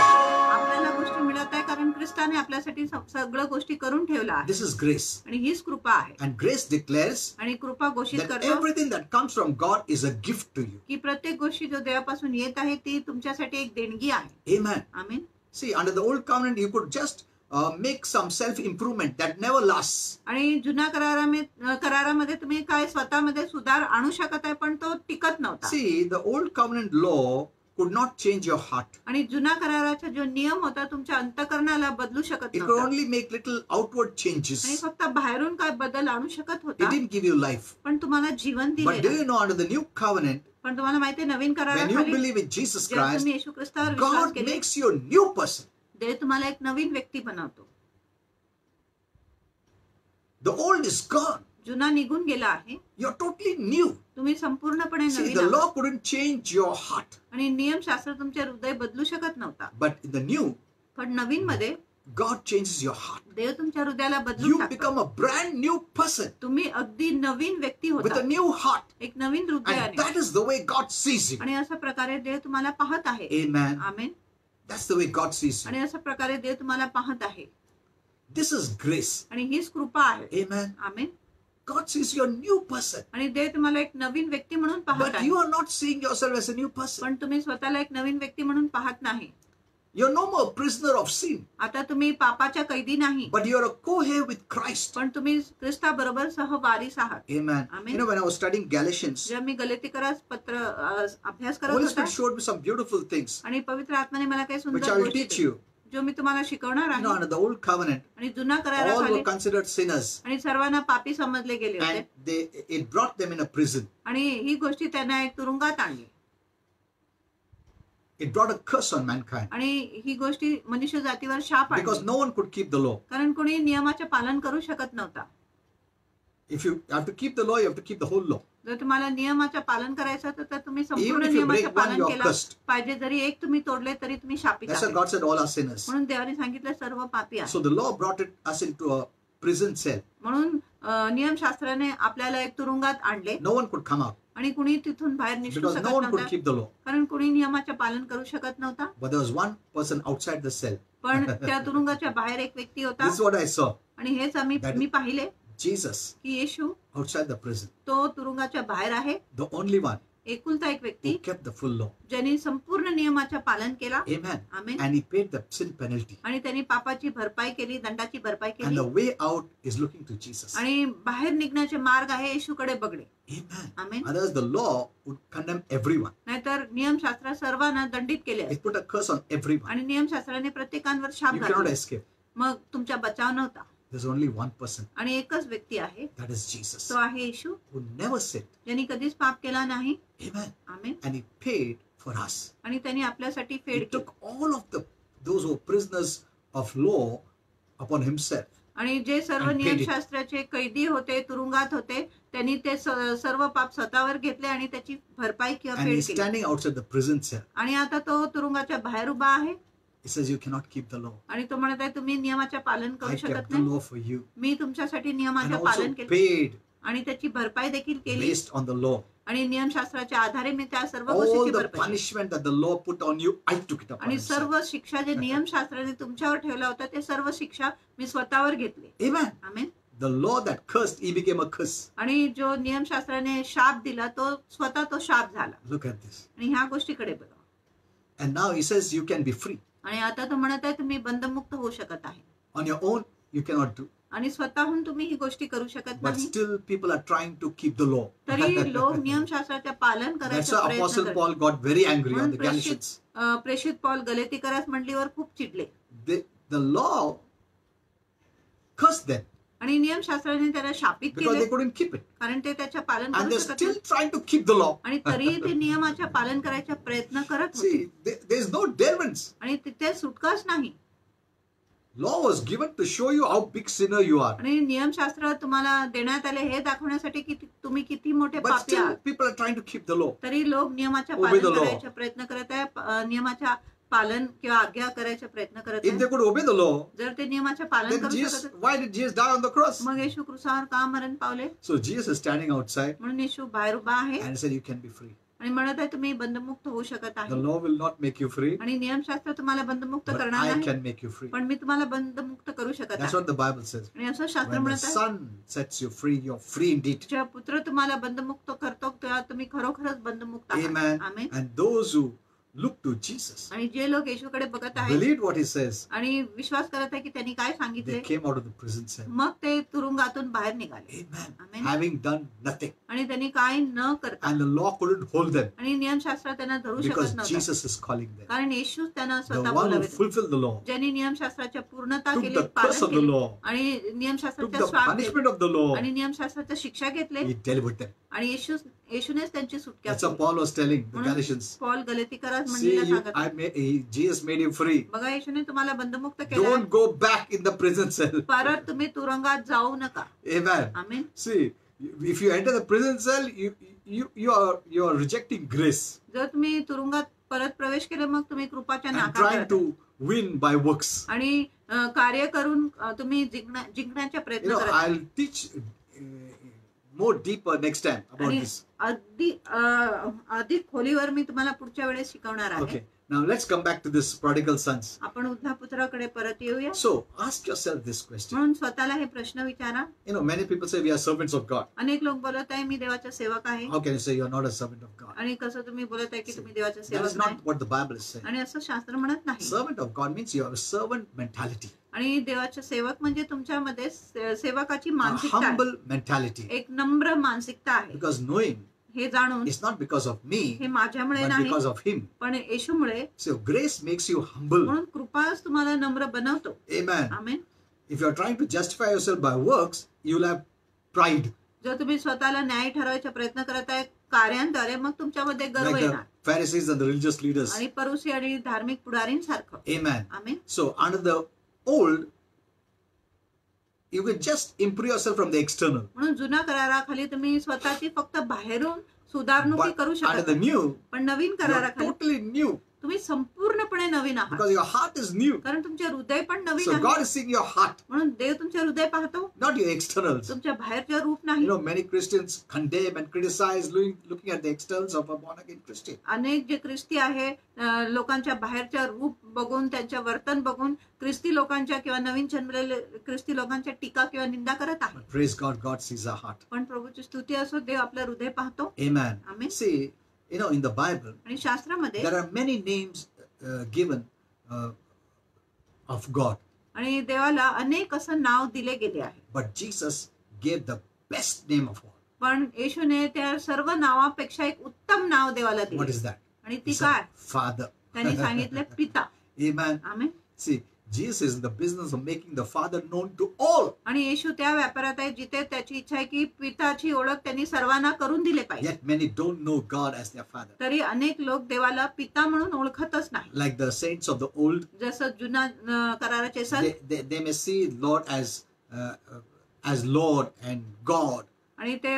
आपल्याला गोष्टी मिळत आहे कारण ख्रिस्ताने आपल्यासाठी सगळं गोष्टी करून ठेवला आहे.
This is grace.
आणि हीच कृपा आहे.
And grace declares
आणि कृपा घोषित
that
करतो
everything that comes from God is a gift to you.
की प्रत्येक गोष्टी जो देवापासून येत आहे ती तुमच्यासाठी एक देणगी आहे.
Amen.
Amen.
See, under the old covenant, you could just make some self-improvement that never lasts.
आणि जुन्या करारामध्ये तुम्ही काय स्वतःमध्ये सुधार आणू शकत आहे पण तो टिकत नव्हता.
See, the old covenant law could not change your heart.
आणि जुना कराराचा जो नियम होता तुमच्या अंतःकरणाला बदलू शकत
It could
नव्हता
only make little outward
आणि
changes.
फक्त बाहेरून काय बदल आणू शकत
It
होता
didn't give you life.
पण तुम्हाला जीवन
But do
दिले.
you know, under the new covenant,
पण तुम्हाला माहिती आहे नवीन
when you
कराराखाली
believe in Jesus
जेव्हा
Christ,
तुम्ही येशू ख्रिस्तावर विश्वास
God
केले
makes you a new person.
देव तुम्हाला एक नवीन व्यक्ती बनवतो.
The old is gone.
जुना निघून गेला आहे.
You're totally new.
तुम्ही संपूर्णपणे
See,
नवीन
the
आहात.
law couldn't change your heart.
आणि नियमशास्त्र तुमचे हृदय बदलू शकत नव्हता
But in the new,
पण नवीन मध्ये
God changes your heart.
देव तुमच्या हृदयाला बदलून
You
टाकतो.
become a brand new person
तुम्ही अगदी नवीन व्यक्ती
with
होता
a new heart.
एक नवीन
And
हृदयाने.
that is the way God sees you.
आणि अशा प्रकारे देव तुम्हाला पाहत आहे.
Amen.
Amen.
That's the way God sees you.
आणि अशा प्रकारे देव तुम्हाला पाहत आहे.
This is grace.
आणि हीच कृपा आहे.
Amen.
Amen.
God sees you a new person.
आणि देव तुम्हाला एक नवीन व्यक्ती म्हणून पाहत
But
आहे.
you are not seeing yourself as a new person.
पण तुम्ही स्वतःला एक नवीन व्यक्ती म्हणून पाहत नाही.
You're no more a prisoner of sin,
आता तुम्ही पापाच्या कैदी नाही,
but you're a co-heir with Christ.
पण तुम्ही ख्रिस्ताबरोबर सहवारीस आहात.
Amen.
Amen.
You know, when I was studying Galatians,
जेव्हा मी गलातिकरास पत्र अभ्यास करत
Holy
होता
Spirit showed me some beautiful things
आणि पवित्र आत्म्याने मला काही
which
सुंदर
I will
गोष्टी
teach
दिल्या,
you.
जो मी तुम्हाला शिकवणार
You know,
आहे.
under the old covenant,
आणि जुना
all
कराराखाली
were considered sinners,
आणि सर्वांना पापी समजले गेले होते
and it brought them in a prison.
आणि ही गोष्टी त्यांना एक तुरुंगात आणली
It brought a curse on mankind
आणि ही गोष्टी मनुष्य जातीवर शाप
because
आणली,
no one could keep the law.
कारण कोणी नियमाचे पालन करू शकत नव्हता.
If you have to keep the law, you have to keep the whole law.
जर तुम्हाला नियमाचे पालन करायचं तर तुम्ही
Even
संपूर्ण
if you
नियमाचे
break one,
पालन
you are
केलं
cursed.
पाहिजे. जरी एक तुम्ही तोडले तरी तुम्ही शापित
That's why
आहात.
God said all are sinners.
म्हणून देवाने सांगितलं सर्व पापी आहे.
So the law brought us into a prison cell.
म्हणून नियमशास्त्राने आपल्याला एक तुरुंगात आणले
No one could come out
आणि कुणी तिथून बाहेर निघू
because
शकत
no one could
नव्हता,
keep the law.
कारण कुणी नियमाचे पालन करू शकत नव्हता.
But there was one person outside the cell.
पण त्या तुरुंगाच्या बाहेर एक व्यक्ती होता
This is what I saw.
आणि हेच मी पाहिले
Jesus
की येशू
outside the prison.
तो तुरुंगाच्या बाहेर आहे,
The only one
एकुलता एक व्यक्ती
who kept the full law.
ज्यांनी संपूर्ण नियमाचे पालन केला.
Amen.
Amen.
And he paid the sin penalty.
आणि त्यांनी पापाची भरपाई केली, दंडाची भरपाई
And
केली
the way out is looking to Jesus.
आणि बाहेर निघण्याचे मार्ग आहे येशूकडे बघणे.
Amen.
Amen.
Otherwise the law would condemn everyone.
नाहीतर नियमशास्त्र सर्वांना दंडित केले
It
आहे
put a curse on everyone.
आणि नियमशास्त्राने प्रत्येकांवर शाप
You cannot
घातला.
escape.
मग तुमचा बचाव नव्हता
There's only one person.
आणि एकच व्यक्ती आहे,
That is Jesus.
तो आहे येशू,
Who never sinned.
ज्यांनी कधीच पाप केला नाही.
Amen.
Amen.
And he paid for us.
आणि त्यांनी आपल्यासाठी
He
फेड केली
took all of those who were prisoners of law upon himself.
आणि जे सर्व
And paid it.
नियमशास्त्राचे कैदी होते, तुरुंगात होते, त्यांनी ते सर्व पाप स्वतःवर घेतले आणि त्याची भरपाई किंवा
And
फेड
he's
केली.
standing outside the prison cell.
आणि आता तो तुरुंगाच्या बाहेर उभा आहे
He says, you cannot keep the law.
आणि तो म्हणत आहे तुम्ही नियमाचे पालन
I
करू
kept
शकत
the
नाही.
law for you.
मी तुमच्यासाठी
And
नियमाचे
also
पालन केले
paid
आणि त्याची भरपाई देखील केली
based on the law.
आणि नियमशास्त्राच्या आधारे मी त्या सर्व
All
गोष्टीची
the
भरपाई केली.
punishment that the law put on you, I took it upon
आणि
myself.
सर्व शिक्षा जे नियमशास्त्राने तुमच्यावर ठेवला होता ते सर्व शिक्षा मी स्वतःवर घेतली.
Amen.
Amen.
The law that cursed, he became a curse.
आणि जो नियमशास्त्राने शाप दिला तो स्वतः तो शाप झाला.
Look at this.
आणि ह्या गोष्टीकडे बघा.
And now he says you can be free.
आणि आता तो म्हणत आहे तुम्ही बंधमुक्त होऊ शकत आहे
On your own, you cannot do.
आणि स्वतःहून तुम्ही ही गोष्टी करू शकत
But
नाही.
still, people are trying to keep the law.
तरी लोक नियमशास्त्राचे पालन
That's
करायचा
why
प्रयत्न
Apostle
करतात.
Paul got very angry on
म्हणून
the Galatians.
प्रेषित पौल गलातिकरास मंडळीवर खूप चिडले
The law cursed them
आणि नियमशास्त्राने त्याला शापित
because
केले
they couldn't keep it.
कारण ते त्याचे पालन
And
करू
they're
शकत
still
नाही
trying to keep the law.
आणि तरीही ते नियमाचे पालन करायचा प्रयत्न करत होते
See, there's no deliverance.
आणि तिथे सुटकाच नाही.
Law was given to show you how big sinner you are.
आणि नियमशास्त्र तुम्हाला देण्यात आले हे दाखवण्यासाठी की तुम्ही किती मोठे
But
पापी
still,
आहात.
people are trying to keep the law.
तरी लोक नियमाचे
Obey
पालन
the law.
करायचा प्रयत्न करत आहे, नियमाच्या पालन किंवा आज्ञा करायचा प्रयत्न करत
If they
आहे.
could obey the law,
जर ते नियमाचे पालन
then
करू
Jesus,
शकत
why did Jesus die on the cross?
मग येशू क्रुसावर का मरण पावले.
So Jesus is standing outside
म्हणून येशू बाहेर उभा आहे
and he said, you can be free.
आणि म्हणत आहे तुम्ही बंधमुक्त होऊ शकत
The
आहे
law will not make you free,
आणि नियमशास्त्र तुम्हाला बंधमुक्त
but
करणार
I
नाही
can make you free.
पण मी तुम्हाला बंधमुक्त करू शकत
That's
आहे.
what the Bible says.
आणि असं शास्त्र
When the
म्हणत आहे
Son sets you free, you're free indeed.
जेव्हा पुत्र तुम्हाला बंधमुक्त करतो तेव्हा तुम्ही खरोखरच बंधमुक्त आहात.
Amen.
Amen.
And those who look to Jesus,
आणि जे लोक येशूकडे बघत आहेत
believe what he says,
आणि विश्वास करत आहे की त्यांनी काय सांगितले
they came out of the prison cell.
मग ते तुरुंगातून बाहेर निघाले.
Amen.
Amen.
Having done nothing.
आणि त्यांनी काय न करता
And the law couldn't hold them
आणि नियमशास्त्र त्यांना धरू
because
शकत नव्हतं
Jesus is calling them.
कारण येशूच त्यांना
The
स्वतः
one who
बोलावे
fulfilled the law,
ज्यांनी नियमशास्त्राच्या पूर्णता
took
केली,
the curse
पालन
of the
केले
law,
आणि
took
नियमशास्त्राच्या
the
swap
punishment of the law,
आणि नियमशास्त्राच्या शिक्षा घेतले
he delivered them.
आणि येशूनेच त्यांची सुटका
That's what
केली.
Paul was telling the
म्हणून
Galatians.
पौल गलातिकरास
See,
मंडळीला सांगत
Jesus made you free.
बघा येशूने तुम्हाला बंधमुक्त केलं
Don't go back in the prison cell.
परत तुम्ही तुरुंगात जाऊ नका.
Amen.
Amen.
See, if you enter the prison cell, you are rejecting grace
जर तुम्ही तुरुंगात परत प्रवेश केले मग तुम्ही कृपाच्या
and
नाका
trying
करता.
to win by works.
आणि कार्य करून तुम्ही जिंकण्याचा प्रयत्न करत आहात.
I'll teach more deeper next time about
आणि
this.
अधिक खोलीवर मी तुम्हाला पुढच्या वेळेस शिकवणार आहे.
Okay. Now let's come back to this prodigal sons.
आपण उद्धापुत्राकडे परत येऊया.
So ask yourself this question.
म्हणून स्वतःला हे प्रश्न विचारा.
Many people say we are servants of God.
अनेक लोक बोलत आहे मी देवाचा सेवक आहे.
How can you say you are not a servant of God?
आणि कसं तुम्ही बोलत आहे की तुम्ही देवाचा
That
सेवक
is
नाही.
not what the Bible is saying.
आणि असं शास्त्र म्हणत नाही.
Servant of God means you have a servant mentality,
आणि देवाचे सेवक म्हणजे तुमच्यामध्ये सेवकाची
a
मानसिकता आहे.
humble mentality.
एक नम्र मानसिकता आहे.
Because knowing
हे जाणून
it's not because of me,
हे माझ्यामुळे
but
नाही
because of Him.
पण येशूमुळे.
So grace makes you humble.
म्हणून कृपाच तुम्हाला नम्र बनवतो.
Amen.
Amen.
If you are trying to justify yourself by works, you will have pride.
जर तुम्ही स्वतःला न्याय ठरवायचा प्रयत्न करत आहे कार्यांद्वारे मग तुमच्यामध्ये गर्व
Like the
येणार.
Pharisees and the religious leaders.
आणि परुसी आणि धार्मिक पुढारींसारखं.
Amen.
Amen.
So under the old, you can just improve yourself from the external.
म्हणून जुन्या कराराखाली तुम्ही स्वतःची फक्त बाहेरून सुधारणुकी
But
करू
under
शकत
the
नाही.
new,
पण नवीन
you are
कराराखाली
totally new
तुम्ही संपूर्णपणे नवीन आहात.
because your heart is new.
कारण तुमचे हृदय पण नवीन
So
आहे.
God is seeing your heart,
म्हणून देव तुमचे हृदय पाहतो,
not your externals.
तुमच्या बाहेरचे रूप नाही.
Many Christians condemn and criticize looking at the externals of a born again Christian.
अनेक जे ख्रिस्ती आहे लोकांच्या बाहेरच्या रूप बघून त्यांच्या वर्तन बघून ख्रिस्ती लोकांच्या किंवा नवीन जन्मलेले ख्रिस्ती लोकांच्या टीका किंवा निंदा करत आहे.
But praise God, God sees our heart.
पण प्रभूची स्तुती असो देव आपलं हृदय पाहतो.
Amen.
Amen.
See, in the Bible,
आणि शास्त्रामध्ये
there are many names given of God.
आणि देवाला अनेक असं नाव दिले गेले आहे.
But Jesus gave the best name of all.
पण येशूने त्या सर्व नावापेक्षा एक उत्तम नाव देवाला
What
दिले.
is that?
आणि
He
ती
said,
काय?
Father.
त्यांनी सांगितले पिता.
Amen.
Amen.
See, Jesus is in the business of making the Father known to all.
आणि येशू त्या व्यापारात आहे जिथे त्याची इच्छा आहे की पिताची ओळख त्यांनी सर्वांना करून दिले पाहिजे.
Yet many don't know God as their Father.
तरी अनेक लोक देवाला पिता म्हणून ओळखतच नाही.
Like the saints of the old,
जसं जुना कराराचे संत
they may see Lord as Lord and God.
आणि ते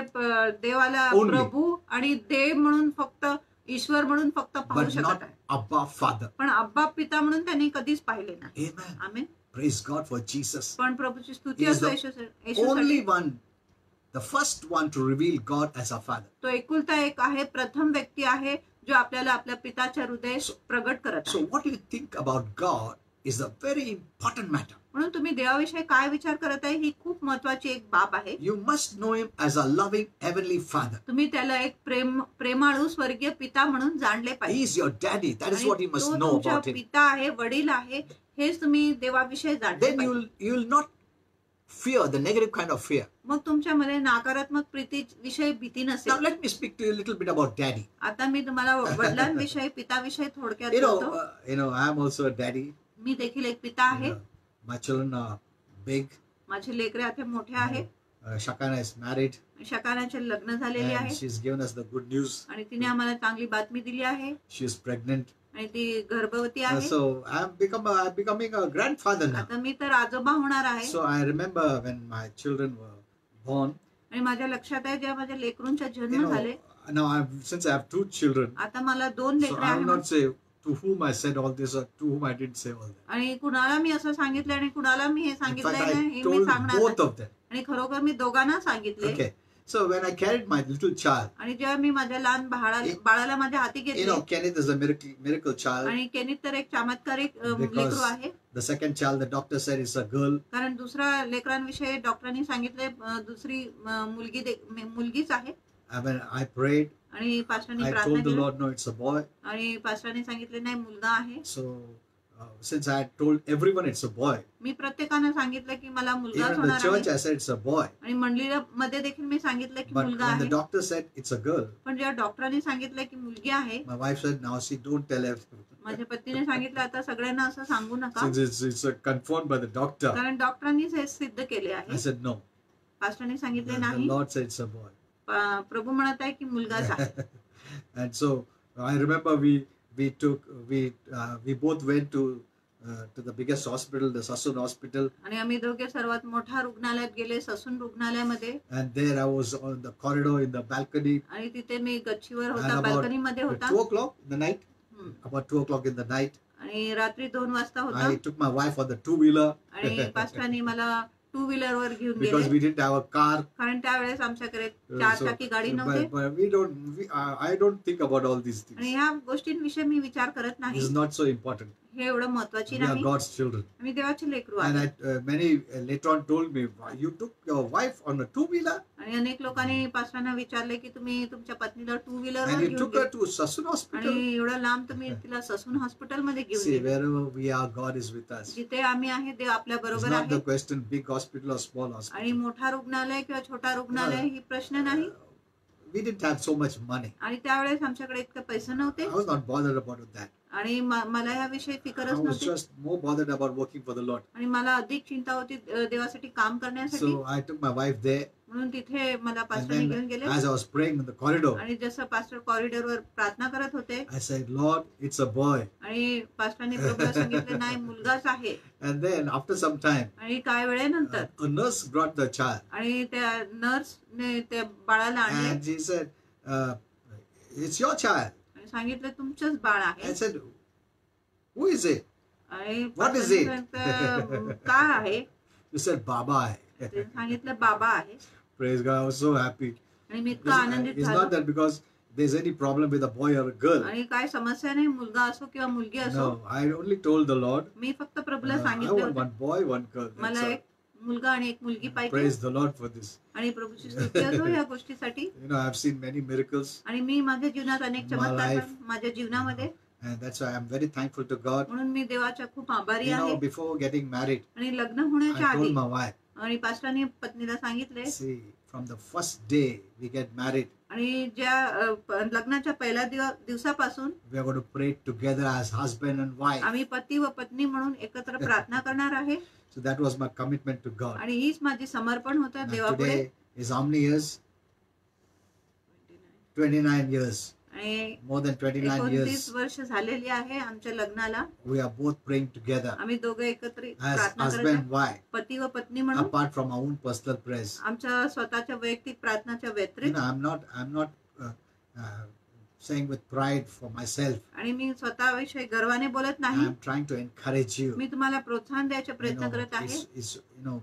देवाला
Only.
प्रभू आणि देव म्हणून फक्त ईश्वर म्हणून फक्त पाहू
But
शकत
not
आहे.
Abba Father.
पण अब्बा पिता म्हणून त्यांनी कधीच पाहिले नाही.
Amen.
Amen.
Praise God for Jesus.
पण प्रभूची स्तुती
He is
असो
the
येशूसाठी.
Only one, the first one to reveal God as our Father.
तो एकुलता एक आहे, प्रथम व्यक्ती आहे जो आपल्याला आपल्या पिताच्या हृदय प्रगट करत
So
आहे.
what you think about God is a very important matter.
म्हणून तुम्ही देवाविषयी काय विचार करत आहे ही खूप महत्वाची एक बाब आहे.
You must know Him as a loving heavenly Father.
तुम्ही त्याला एक प्रेमाळू स्वर्गीय पिता म्हणून जाणले
He
पाहिजे.
is your daddy. That is
आणि
what you must
तो
know
तुमचा
about Him.
पिता आहे, वडील आहे, हेच तुम्ही देवाविषयी जाणले
Then
पाहिजे.
you will not fear the negative kind of fear.
मग तुमच्यामध्ये नकारात्मक प्रीती विषयी भीती
Now
नसेल.
let me speak to you a little bit about daddy.
आता मी तुम्हाला वडिलांविषयी पिताविषयी थोडक्यात
You know,
बोलतो.
I am also a daddy.
मी देखील एक पिता आहे.
My children are big.
माझे लेकरे आता मोठे आहे.
Shakana is married.
शकानाचे लग्न झालेले
And
आहे
she's given us the good news.
आणि तिने आम्हाला चांगली बातमी दिली आहे
She is pregnant.
आणि ती गर्भवती आहे.
So I'm becoming a grandfather now.
आता मी तर आजोबा होणार आहे.
So I remember when my children were born.
आणि माझ्या लक्षात आहे जेव्हा माझ्या लेकरूंचा जन्म झाले.
Now since I have 2 children,
आता मला 2
so
लेकरं
I will
आहेत.
not say to whom I said all this or to whom I didn't say all that.
आणि कुणाला मी असं सांगितलं आणि कुणाला मी हे
In fact,
सांगितलंय
I
हे मी
told
सांगणार
both
नाही.
of them.
आणि खरोखर मी दोघांना सांगितले.
Okay. So when I carried my little child,
आणि जेव्हा मी माझ्या लहान बाळाला माझ्या हाती घेतले.
Kenneth is a miracle child.
आणि केनित तर एक चमत्कारिक
Because
लेकरू आहे.
the second child, the doctor said it's a girl.
कारण दुसऱ्या लेकरांविषयी डॉक्टरांनी सांगितले दुसरी मुलगीच आहे.
I prayed.
आणि पास्टरांनी
I
प्रार्थना
told the
केली
Lord, no, it's a boy.
आणि पास्टरांनी सांगितले नाही मुलगा आहे.
So since I had told everyone it's a boy,
मी प्रत्येकानं सांगितलं की मला मुलगाच
even in the
होणार
church
आहे.
I said it's a boy.
आणि मंडळीमध्ये देखील मी सांगितलं की
But
मुलगा
when the
आहे.
doctor said it's a girl,
पण जेव्हा डॉक्टरांनी सांगितलं की मुलगी आहे.
my wife said, now see, don't tell everyone.
माझ्या पत्नीने सांगितलं आता सगळ्यांना असं सांगू नका.
Since it's confirmed by the doctor.
कारण डॉक्टरांनीच हे सिद्ध केले
I
आहे.
said no.
पास्टरांनी सांगितले
The
नाही.
Lord said it's a boy.
प्रभू म्हणत आहे की मुलगाच आहे.
And so I remember we both went to the biggest hospital, the Sassoon Hospital.
आणि आम्ही दोघे सर्वात मोठ्या रुग्णालयात गेले, ससून रुग्णालयामध्ये.
And there I was on the corridor in the balcony.
आणि तिथे मी गच्चीवर
And
होता,
about
बाल्कनी मध्ये होता.
2 o'clock in the night. About 2 o'clock in the night.
आणि रात्री 2 वाजता होता.
I took my wife on the 2-wheeler.
आणि पास्टरांनी मला टू व्हीलर वर घेऊन
because
गेले,
we didn't have a car.
कारण त्यावेळेस आमच्याकडे
So,
4 चाकी गाडी नव्हते.
but we don't. I don't think about all these
आणि
things.
ह्या गोष्टींविषयी मी विचार करत
This
नाही,
is not so important.
हे एवढं महत्वाची
We are
नाही.
God's children.
आम्ही देवाचे लेकरू
And
आहे.
many later on told me, you took your wife on a two-wheeler
आणि अनेक लोकांनी पास्टरांना विचारले की तुम्ही तुमच्या पत्नीला टू व्हीलर वर
and you
घेऊन
took her
गेले
to Sassoon
आणि
Hospital.
एवढं लांब तुम्ही तिला ससून हॉस्पिटलमध्ये घेऊन
See,
गेले.
wherever we are, God is with us.
जिथे आम्ही आहे देव आपल्या
It's
बरोबर
not the
आहे.
question, big hospital or small
आणि
hospital.
मोठा रुग्णालय किंवा छोटा रुग्णालय ही प्रश्न नाही.
We didn't have so much money.
आणि त्यावेळेस आमच्याकडे इतके पैसे नव्हते
I was not bothered about that.
आणि मला ह्याविषयी
I
फिकरच
was
नव्हती.
just more bothered about working for the Lord.
आणि मला अधिक चिंता होती देवासाठी काम करण्यासाठी.
So I took my wife there,
म्हणून तिथे मला
and
पास्टरने
then
घेऊन गेले.
as I was praying in the corridor,
आणि जसं पास्टर कॉरिडॉरवर प्रार्थना करत होते
I said, Lord, it's a boy.
आणि पास्टरने प्रभूला सांगितले नाही मुलगाच आहे.
And then after some time,
आणि काही वेळेनंतर
a nurse brought the child
आणि त्या नर्सने त्या बाळाला आणले
and she said, it's your child.
आणि सांगितलं तुमचंच बाळ आहे.
I said, who is it?
आणि
What is
पास्टरने
it?
सांगितलं, काय आहे?
You said, Baba.
ते सांगितलं बाबा आहे.
Praise God, I was so happy.
आणि मी इतका आनंदित
It's
झालो.
not that because there's any problem with a boy or a girl.
आणि काय समस्या नाही, मुलगा असो किंवा मुलगी असो.
No, I only told the Lord,
मी फक्त प्रभूला
I
सांगितलं
want
होतं
one boy, one girl. That's
मला
all.
एक मुलगा आणि एक मुलगी पाहिजे.
Praise the Lord for this.
आणि प्रभूची स्तुती असो या गोष्टीसाठी.
You know, I've seen many miracles,
आणि मी माझ्या जीवनात अनेक
My
चमत्कार
life.
पण माझ्या जीवनामध्ये,
and that's why I'm very thankful to God.
म्हणून मी देवाच्या खूप आभारी
You know,
आहे.
before getting married,
आणि लग्न होण्याच्या
I told
आधी
my wife,
आणि पास्टरांनी पत्नीला सांगितले
see, from the first day we get married,
आणि ज्या लग्नाच्या पहिल्या दिवसापासून
we are going to pray together as husband and wife.
आम्ही पती व पत्नी म्हणून एकत्र प्रार्थना करणार आहे.
So that was my commitment to God.
आणि हीच माझी समर्पण होतं
And
देवापुढे.
today is how many years? 29 years.
आणि
More than 29
29
years.
वर्ष झालेली आहे आमच्या लग्नाला.
We are both praying together
आम्ही दोघे एकत्रित
as
प्रार्थना
husband
करत
and wife,
पती व पत्नी म्हणून
apart from our own personal prayers.
आमच्या स्वतःच्या वैयक्तिक प्रार्थनाच्या
You
व्यतिरिक्त.
know, I'm not saying with pride for myself.
आणि मी स्वतःविषयी गर्वाने बोलत नाही.
I'm trying to encourage you.
मी तुम्हाला प्रोत्साहन द्यायचे
You
प्रयत्न
know,
करत आहे.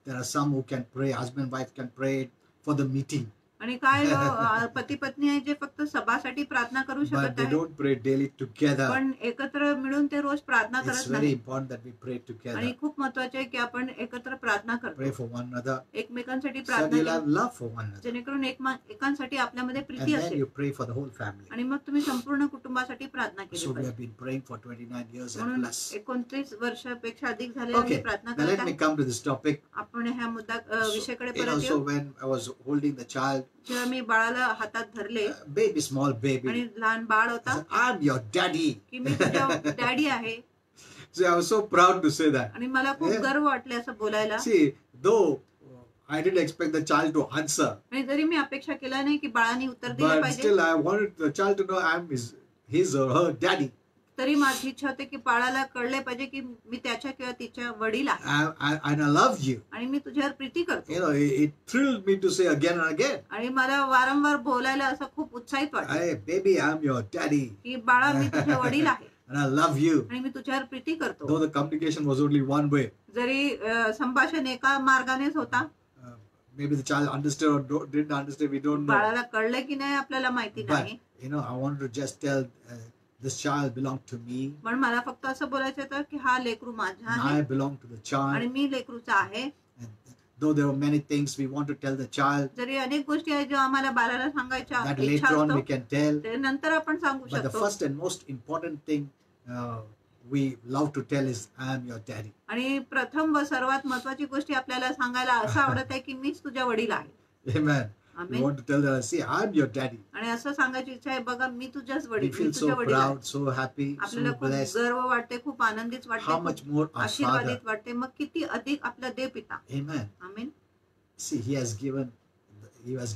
there are some who can pray, husband and wife can pray for the meeting,
आणि काय पती पत्नी आहे जे फक्त सभासाठी प्रार्थना करू
but
शकत
they
आहे,
don't pray daily together.
पण एकत्र मिळून ते रोज प्रार्थना
It's
करत
very
नाही.
important that we pray together,
आणि खूप महत्वाचे आहे की आपण एकत्र प्रार्थना
pray
करतो,
for one another,
एकमेकांसाठी
so
प्रार्थना
you'll have
करू,
love for one another,
जेणेकरून एकांसाठी आपल्यामध्ये
and
प्रीती
then
असेल.
you pray for the whole family.
आणि मग तुम्ही संपूर्ण कुटुंबासाठी प्रार्थना केली
So we
पाहिजे.
have been praying for 29 years and
म्हणून
plus.
29 वर्षापेक्षा अधिक झाले
Okay,
आम्ही प्रार्थना
now
करत
let me
आहे.
come to this topic.
आपण ह्या मुद्दा विषयाकडे
You know,
परत
so
येऊ.
when I was holding the child,
जेव्हा मी बाळाला हातात धरले
baby, small
आणि
baby,
लहान बाळ
I
होता
said, I'm your daddy.
की मी तुझ्या डॅडी आहे.
So I was so proud to say that.
आणि मला खूप
Yeah.
गर्व वाटले असं बोलायला.
See, though I didn't expect the child to answer,
आणि जरी मी अपेक्षा केला नाही की बाळाने उत्तर दिलं
but
पाहिजे,
still I wanted the child to know I'm his or her daddy.
तरी माझी इच्छा होती की बाळाला कळले पाहिजे की मी त्याच्या किंवा तिच्या वडील आहे
And I love you.
आणि मी तुझ्यावर प्रीती करतो.
You know, it thrilled me to say again and again,
आणि मला वारंवार बोलायला असं खूप उत्साहित वाटलं
hey, baby, I'm your daddy.
की बाळा मी तुझे वडील आहे
And I love you.
आणि मी तुझ्यावर प्रीती करतो.
Though the communication was only one way.
जरी संभाषण एका मार्गानेच होता,
Maybe the child understood or didn't understand, we don't know.
बाळाला कळलं की नाही आपल्याला माहिती
But,
नाही.
you know, I wanted to just tell this child belonged to me.
पण मला फक्त असं बोलायचं होतं की हा लेकरू माझा
And
आहे
I belong to the
आणि
child.
मी लेकरूचा आहे.
And though there were many things we want to tell the child,
जरी अनेक गोष्टी आहेत ज्या आम्हाला बाळाला सांगायच्या
that
इच्छा
later on
असतो,
we can tell.
ते नंतर आपण सांगू
But the
शकतो.
first and most important thing we love to tell is, I am your daddy.
आणि प्रथम व सर्वात महत्वाची गोष्टी आपल्याला सांगायला असं आवडत आहे की मीच तुझ्या वडील आहे.
Amen. We
amen.
want to tell them, see, I'm your daddy.
आणि असं सांगायची इच्छा आहे, बघा मी तुझ्याच
We
वडील, मी
feel so
तुझ्या वडील आहे.
proud, so happy,
आपल्याला
so
खूप
blessed.
गर्व वाटते, खूप आनंदित
How
वाटते,
much
खूप
more our Father.
आशीर्वादित वाटते. मग किती अधिक आपला देव पिता.
Amen.
Amen.
See, He has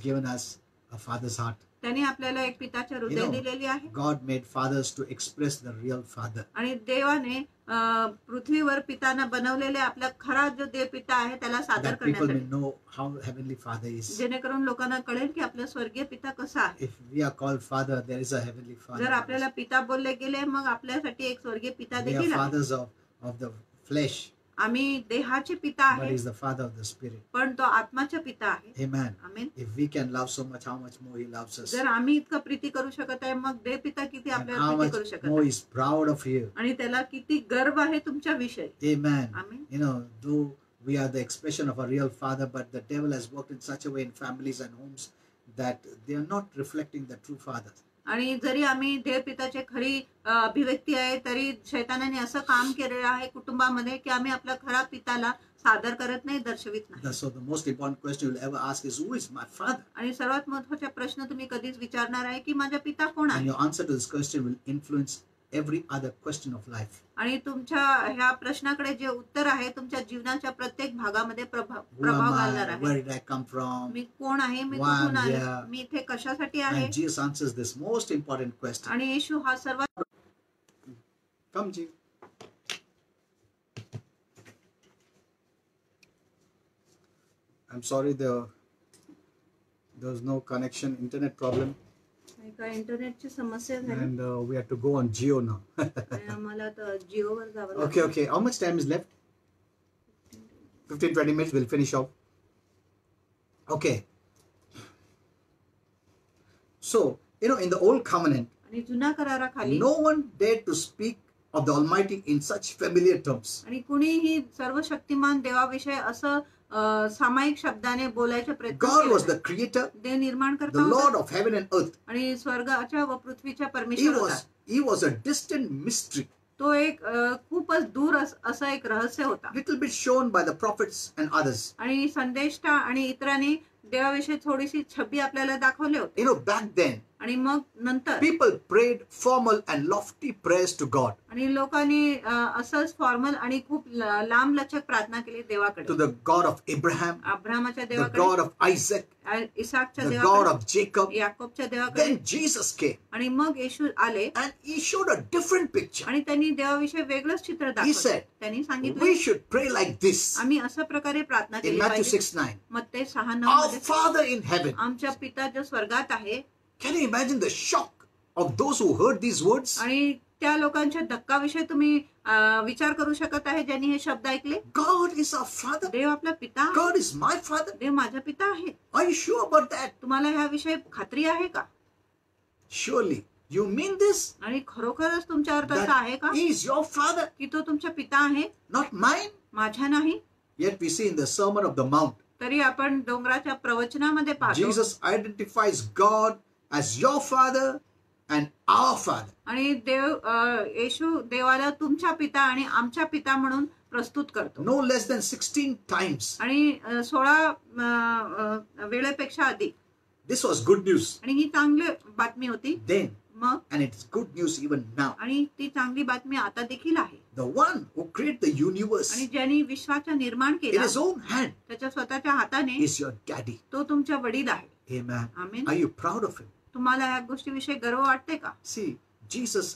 given us a father's heart.
त्याने आपल्याला एक पिताचे हृदय
You know,
दिलेली आहे.
God made fathers to express the real father.
आणि देवाने पृथ्वीवर पितांना बनवलेले आपला खरा जो देव पिता आहे त्याला सादर
That people may
करण्यासाठी,
know how heavenly father is.
जेणेकरून लोकांना कळेल की आपला स्वर्गीय पिता कसा आहे.
If we are called father, there is a heavenly
जर
father.
आपल्याला पिता बोलले गेले, मग आपल्यासाठी एक स्वर्गीय पिता
We are
देखील आहे.
fathers of the flesh.
आम्ही देहाचे पिता
but
आहे,
He's the Father of the Spirit.
पण तो आत्माचे पिता आहे.
Amen.
Amen.
If we can love so much, how much more He loves us.
जर आम्ही इतकं प्रीती करू शकत आहे, मग देव पिता किती
And
आपल्याला
how
प्रीती
much
करू शकत
more
आहे,
He's proud of you.
आणि त्याला किती गर्व आहे तुमच्या विषयी.
Amen.
Amen.
You know, though we are the expression of a real father, but the devil has worked in such a way in families and homes that they are not reflecting the true father.
आणि जरी आम्ही देव पिताचे खरी अभिव्यक्ती आहे, तरी शैतानाने असं काम केलेलं आहे कुटुंबामध्ये की आम्ही आपल्या खरा पिताला सादर करत नाही, दर्शवित नाही.
So the most important question you'll ever ask is, who is my father?
आणि सर्वात महत्त्वाचा प्रश्न तुम्ही कधीच विचारणार आहे की माझा पिता कोण
And
आहे.
your answer to this question will influence every other question of life.
आणि तुमच्या ह्या प्रश्नाकडे जे उत्तर आहे तुमच्या जीवनाच्या प्रत्येक भागामध्ये
Who
प्रभाव
am
घालणार
I?
आहे.
Where did I come from?
मी कोण आहे, मी
Why
कुठून
I'm
आले,
here?
मी इथे कशासाठी आहे.
And Jesus answers this most important question.
आणि येशू हा सर्वात
Come, G. I'm sorry, there was no connection, internet problem,
एका इंटरनेटची समस्या झाली
and we had to go on Geo now.
आणि आम्हाला तर जिओवर जावं
Okay,
लागलं.
okay. How much time is left? 15-20 minutes, we'll finish off. Okay. So, you know, in the old covenant,
आणि जुन्या कराराखाली
no one dared to speak of the Almighty in such familiar terms.
आणि कुणीही सर्वशक्तिमान देवाविषयी असं सामायिक शब्दाने बोलायचे प्रयत्न
God was
केले.
the creator,
देव निर्माण करता
the
होता
Lord of heaven and earth.
आणि स्वर्गाच्या व पृथ्वीच्या परमेश्वर होता.
He was a distant mystery,
तो एक खूपच दूर असं एक रहस्य होता.
little bit shown by the prophets and others.
आणि संदेष्टा आणि इतरांनी देवाविषयी थोडीशी छबी आपल्याला दाखवले होते.
You know, back then,
आणि मग नंतर
people prayed formal and lofty prayers to God,
आणि लोकांनी असंच फॉर्मल आणि खूप लांब लचक प्रार्थना केली देवाकडे.
to the God of Abraham,
अब्राहमाच्या
the
देवाकडे,
God of Isaac,
इसाकच्या
the God
देवाकडे,
of Jacob.
याकोबच्या देवाकडे.
Then Jesus came
आणि मग येशू आले
and he showed a different picture.
आणि त्यांनी देवाविषयी वेगळंच चित्र दाखवलं.
said,
त्यांनी सांगितलं
We should pray like this
आम्ही अशा प्रकारे प्रार्थना
in
केली
Matthew
पाहिजे.
6:9.
मत्ते 6:9
Our
मध्ये
Father in heaven.
आमच्या पिता जो स्वर्गात आहे.
Can you imagine the shock of those who heard these words?
आणि त्या लोकांच्या धक्काविषयी तुम्ही विचार करू शकत आहे ज्यांनी हे शब्द ऐकले.
God is our Father.
देव आपला पिता आहे.
God is my Father.
देव माझा पिता आहे.
Are you sure about that?
तुम्हाला ह्याविषयी खात्री आहे का?
Surely. You mean this?
आणि खरोखरच तुमच्या अर्थ असा आहे का
That He is your Father,
की तो तुमचा पिता आहे,
not mine?
माझा नाही?
Yet we see in the Sermon of the Mount,
तरी आपण डोंगराच्या प्रवचनामध्ये पाहतो
Jesus identifies God as your Father and our Father.
आणि येशू देवाला तुमच्या पिता आणि आमच्या पिता म्हणून प्रस्तुत करतो.
No less than 16 times.
आणि 16 वेळेपेक्षा अधिक.
This was good news
आणि ही चांगली बातमी होती
then,
मग,
and it's good news even now.
आणि ती चांगली बातमी आता देखील आहे.
The one who created the universe
आणि ज्यांनी विश्वाचं निर्माण
in
केलं
his own hand
त्याच्या स्वतःच्या हाताने,
is your daddy.
तो तुमचा वडील आहे.
Amen.
Amen.
Are you proud of him?
तुम्हाला ह्या गोष्टीविषयी गर्व वाटते का?
See, Jesus,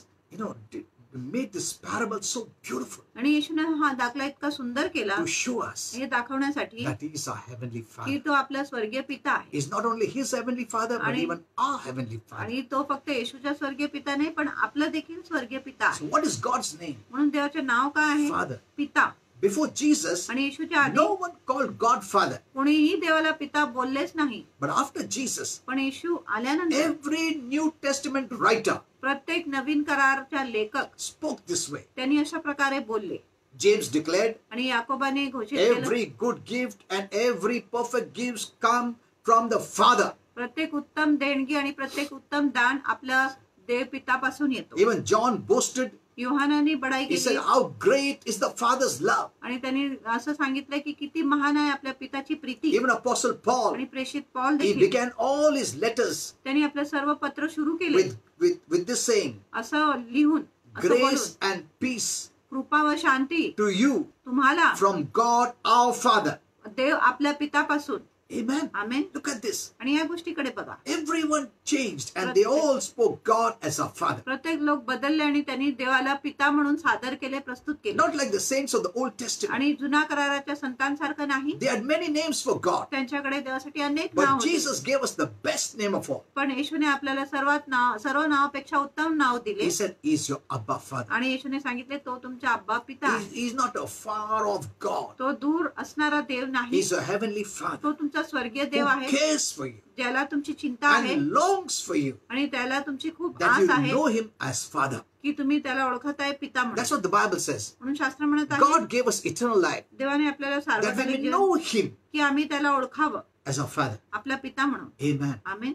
made this parable so beautiful
आणि येशूने हा दाखला इतका सुंदर केला
to show us
हे दाखवण्यासाठी
that he is our heavenly
की
Father.
तो आपला स्वर्गीय पिता आहे.
He's not only his heavenly Father, but
आणि-
even our heavenly Father.
आणि तो फक्त येशूच्या स्वर्गीय पिता नाही, पण आपलं देखील स्वर्गीय पिता
So
आहे.
what is God's name?
म्हणून देवाचे नाव काय आहे?
Father.
पिता.
Before Jesus,
आणि येशूच्या आधी
no one called God Father.
कोणीही देवाला पिता बोललेच नाही.
But after Jesus,
पण येशू आल्यानंतर
every New Testament writer
प्रत्येक नवीन करारच्या लेखक
spoke this way.
त्यांनी अशा प्रकारे बोलले.
James declared,
आणि याकोबाने घोषित केलं,
every good gift and every perfect gifts come from the Father.
प्रत्येक उत्तम देणगी आणि प्रत्येक उत्तम दान आपल्या देव पितापासून येतो.
Even John boasted,
योहानाने बडाई
he said,
केली
how great is the Father's love.
आणि त्यांनी असं सांगितलं की किती महान आहे आपल्या पिताची प्रीती.
Even Apostle Paul,
आणि प्रेषित पौल
he
देखील
began all his letters
त्यांनी आपलं सर्व पत्र सुरू केले
with this saying,
असं लिहून, असं बोलून,
grace and peace
कृपा व शांती
to you
तुम्हाला
from God our Father
देव आपल्या पितापासून
Amen.
Amen.
Look at this.
आणि या गोष्टीकडे बघा.
Everyone changed and they all spoke God as our Father.
प्रत्येक लोक बदलले आणि त्यांनी देवाला पिता म्हणून सादर केले, प्रस्तुत केले.
Not like the saints of the Old Testament.
आणि जुना कराराच्या संतांसारखं नाही.
They had many names for God.
त्यांच्याकडे देवासाठी अनेक नाव
But
होते.
Jesus gave us the best name of all.
पण येशूने आपल्याला सर्व नावापेक्षा उत्तम नाव दिले.
He said, He is your Abba Father.
आणि येशूने सांगितले तो तुमचा अब्बा पिता आहे.
He is not a far off God.
तो दूर असणारा देव
He
नाही.
is a heavenly Father
तो तुमचा स्वर्गीय देव
who
आहे,
cares for you
ज्याला तुमची चिंता आहे
and longs for you,
आणि त्याला तुमची खूप
that
आस
you
आहे
know Him as Father.
की तुम्ही त्याला ओळखत आहे पिता म्हणून.
That's what the Bible says.
म्हणून शास्त्र म्हणत आहे
God gave us eternal life
देवाने आपल्याला
that we
सार्वजनिक
may
जीवन
know Him
की आम्ही त्याला ओळखावं
as our Father.
आपला पिता म्हणून.
Amen.
Amen.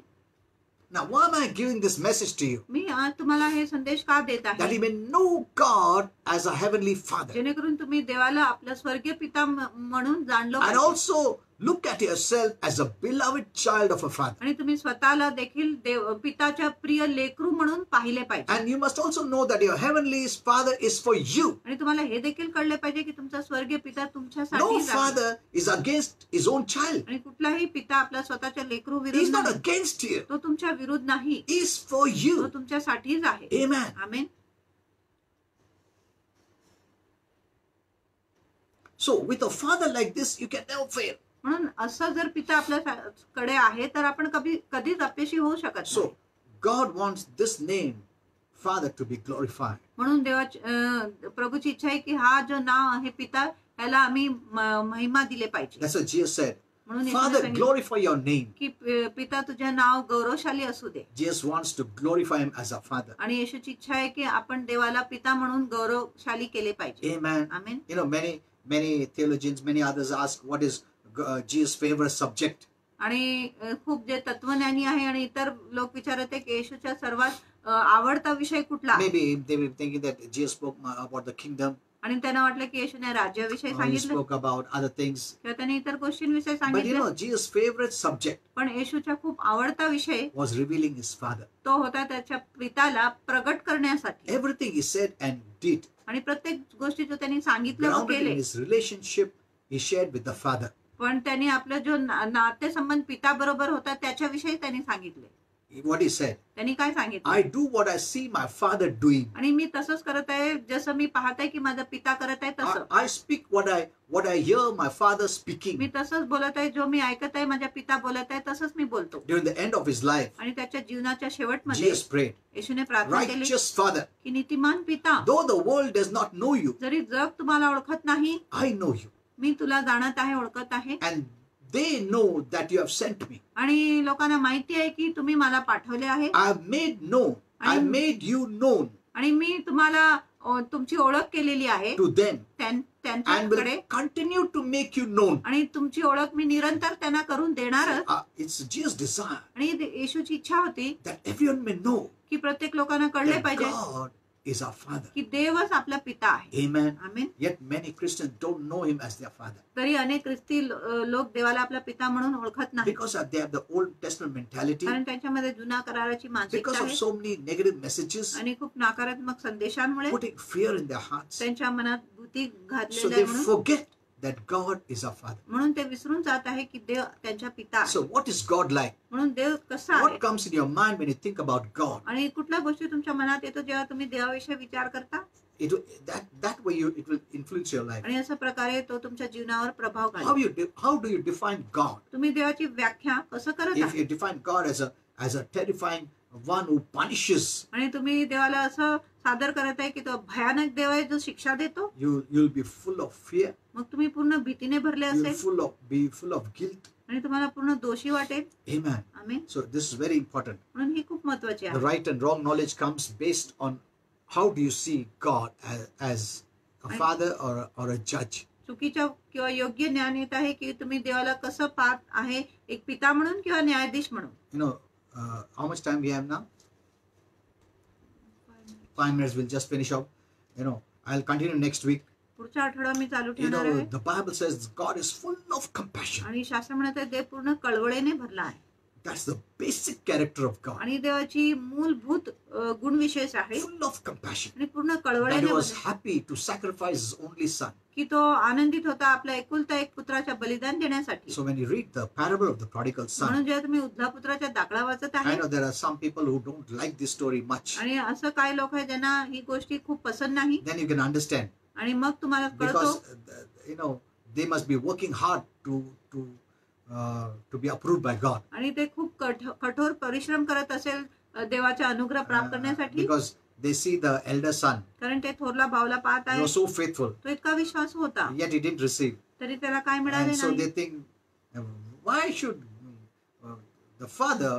Now, why am I giving this message to you?
मी आज तुम्हाला हे संदेश का देत
That
आहे?
you may know God as a heavenly Father.
जेणेकरून तुम्ही देवाला आपला स्वर्गीय पिता म्हणून जाणलं
And
पाहिजे.
also look at yourself as a beloved child of a Father.
आणि तुम्ही स्वतःला देखील पिताच्या प्रिय लेकरू म्हणून पाहिले पाहिजे.
And you must also know that your heavenly Father is for you.
आणि तुम्हाला हे देखील कळले पाहिजे की तुमचा स्वर्गीय पिता
No
तुमच्यासाठी
father is against his own child.
आणि कुठलाही पिता आपल्या स्वतःच्या लेकरू
He is
विरुद्ध
not
नाही.
against you.
तो तुमच्या विरुद्ध नाही,
He is for
तो
you.
तुमच्यासाठीच आहे.
Amen.
Amen.
So with a father like this, you can never fail.
म्हणून असं जर पिता आपल्याकडे आहे तर आपण कधीच अपयशी होऊ शकत नाही.
So God wants this name, Father, to be glorified.
म्हणून प्रभूची इच्छा आहे की हा जो नाव आहे पिता याला आम्ही महिमा दिले पाहिजे.
That's what Jesus said.
म्हणून येशूने
Father,
सांगितलं
glorify your name.
की पिता तुझे नाव गौरवशाली असू दे.
Jesus wants to glorify him as a father.
आणि येशूची इच्छा आहे की आपण देवाला पिता म्हणून गौरवशाली केले पाहिजे.
Amen.
Amen.
You know, many theologians, many others ask, what is Jesus' favorite subject?
आणि खूप जे तत्वज्ञानी आहे आणि इतर लोक विचारत आहे की येशूचा सर्वात आवडता विषय कुठला.
Maybe they were thinking that Jesus spoke about the kingdom,
आणि त्यांना वाटलं की येशूने राज्याविषयी
or he
सांगितलं
spoke about other things.
किंवा त्यांनी इतर गोष्टींविषयी
But you
सांगितलं.
know, Jesus' favorite subject
पण येशूचा खूप आवडता विषय
was revealing his Father.
तो होता त्याच्या पिताला प्रगट करण्यासाठी.
Everything he said and did,
आणि प्रत्येक गोष्टी जो त्यांनी सांगितलं व
grounded in
केले,
his relationship he shared with the Father.
पण त्यांनी आपलं जो नातेसंबंध पिता बरोबर होता त्याच्याविषयी त्यांनी सांगितले.
What he said,
त्यांनी काय सांगितलं?
I do what I see my Father doing.
आणि मी तसंच करत आहे जसं मी पाहत आहे की माझा पिता करत आहे तसं.
I speak what I hear my Father speaking.
मी तसंच बोलत आहे, जो मी ऐकत आहे माझ्या पिता बोलत आहे तसंच मी बोलतो.
During the end of his life,
आणि त्याच्या जीवनाच्या शेवटमध्ये
Jesus prayed,
येशूने प्रार्थना केली
righteous Father,
की नीतिमान पिता,
though the world does not know you,
जरी जग तुम्हाला ओळखत नाही,
I know you.
मी तुला जाणत आहे, ओळखत आहे.
And they know that you have sent me.
आणि लोकांना माहिती आहे की तुम्ही मला पाठवले आहे.
I have made you known
आणि मी तुम्हाला तुमची ओळख केलेली आहे
to them and
त्यांच्याकडे.
will continue to make you known.
आणि तुमची ओळख मी निरंतर त्यांना करून देणारच.
It's Jesus' desire
आणि येशूची इच्छा होती
that everyone may know
की प्रत्येक लोकांना कळले
that
पाहिजे
God is our Father.
की देवच आपला पिता आहे.
Amen.
Amen.
Yet many Christians don't know him as their Father
तरी अनेक ख्रिस्ती लोक देवाला आपला पिता म्हणून ओळखत नाही,
because they have the Old Testament mentality,
कारण त्यांच्यामध्ये जुना कराराची मानसिकता
because of
आहे
so many negative messages
आणि खूप नकारात्मक संदेशांमुळे
putting fear in their hearts.
त्यांच्या मनात भीती
So
घातलेली
they
आहे.
forget that God is our Father.
म्हणून ते विसरून जात आहे की देव त्यांच्या पिता आहे.
So what is God like?
म्हणून देव कसा आहे
What comes in your mind when you think about God?
आणि कुठल्या गोष्टी तुमच्या मनात येतो जेव्हा तुम्ही देवाविषयी विचार करता.
That way it will influence your life.
आणि अशा प्रकारे तो तुमच्या जीवनावर प्रभाव घालेल.
How do you define God?
तुम्ही देवाची व्याख्या कसं करत
If
आहे?
you define God as a terrifying one who punishes,
आणि तुम्ही देवाला असं सादर करत आहे की तो भयानक देव आहे जो शिक्षा देतो,
you'll be full of fear.
मग तुम्ही पूर्ण भीतीने भरले
You'll
असेल
be full of guilt.
आणि तुम्हाला पूर्ण दोषी वाटेल.
Amen.
Amen.
So this is very important.
म्हणून ही खूप महत्वाची
The
आहे.
right and wrong knowledge comes based on how do you see God as a father or a judge.
चुकीच्या किंवा योग्य ज्ञान येत आहे की तुम्ही देवाला कसं पाहत आहे, एक पिता म्हणून किंवा न्यायाधीश म्हणून.
You know, how much time we have now? 5 minutes. We'll just finish up. You know, I'll continue next week.
पुढच्या आठवडा मी चालू
You
ठेवणार
know,
आहे.
the Bible says God is full of compassion.
आणि शास्त्र म्हणत आहे देव पूर्ण कळवळेने भरला आहे.
That's the basic character of God.
आणि देवाची मूलभूत गुणविशेष आहे
Full of compassion.
आणि पूर्ण
That he
कळवळ्याने
was
भरलेला.
happy to sacrifice his only son.
की तो आनंदित होता आपल्या एकुलता एक पुत्राच्या बलिदान देण्यासाठी.
So when you read the parable of the prodigal son,
म्हणून जेव्हा तुम्ही उद्धला पुत्राच्या दाखला वाचत
I
आहे
know there are some people who don't like this story much.
आणि असं काही लोक आहे ज्यांना ही गोष्टी खूप पसंत नाही
Then you can understand,
आणि मग तुम्हाला कळतो
because they must be working hard to be approved by God.
आणि ते खूप कठोर परिश्रम करत असेल देवाचा अनुग्रह प्राप्त करण्यासाठी.
Because they see the elder son,
कारण ते थोरला भाऊला पाहत
he
आहे,
was so faithful,
तो इतका विश्वास होता
yet he didn't receive.
तरी त्याला काय मिळाले
And so they
नाही.
think, why should the father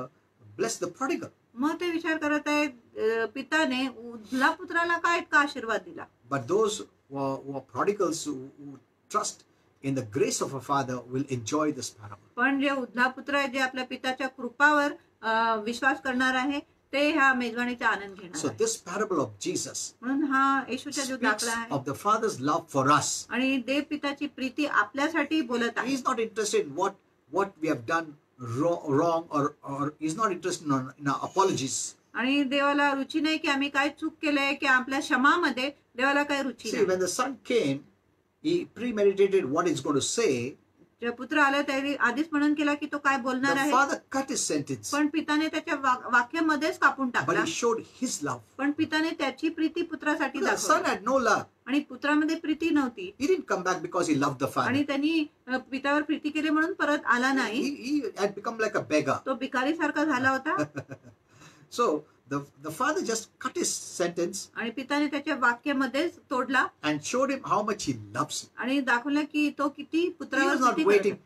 bless the prodigal?
मग ते विचार करत आहे पिताने उद्धला पुत्राला काय इतका आशीर्वाद दिला.
But those who are prodigals who trust in the grace of a father will enjoy this parable.
पण जे उद्धला पुत्र आहे जे आपल्या पिताच्या कृपावर विश्वास करणार आहे ते ह्या मेजवानीचा आनंद घेणार
So
आहे.
this parable of Jesus
म्हणून हा येशूचा जो
speaks
दाखला आहे
of the father's love for us.
आणि देव पिताची प्रीती आपल्यासाठी बोलत
He
आहे.
is not interested in what we have done wrong or he's not interested in our apologies.
आणि देवाला रुची नाही की आम्ही काय चूक केलंय की आपल्या क्षमामध्ये देवाला काय रुची
See,
नाही.
when the son came, he premeditated what he's going to say.
जे पुत्र आला त्याने आधीच म्हणून केला की तो काय बोलणार
The
आहे,
father cut his sentence,
पण पिताने त्याच्या वाक्यामध्येच कापून
but
टाकला.
he showed his love.
पण पिताने त्याची प्रीती पुत्रासाठी
The son
दाखवली
had no love.
आणि पुत्रामध्ये प्रीती नव्हती
He didn't come back because he loved the father.
आणि त्यांनी पितावर प्रीती केली म्हणून परत आला नाही.
He had become like a beggar.
तो भिकारी सारखा झाला होता
So the father just cut his sentence
आणि पिताने त्याच्या वाक्यामध्येच तोडला
and showed him how much he loves him.
आणि दाखवलं की तो किती
He
पुत्रावर
was not
प्रीती करतो.
waiting.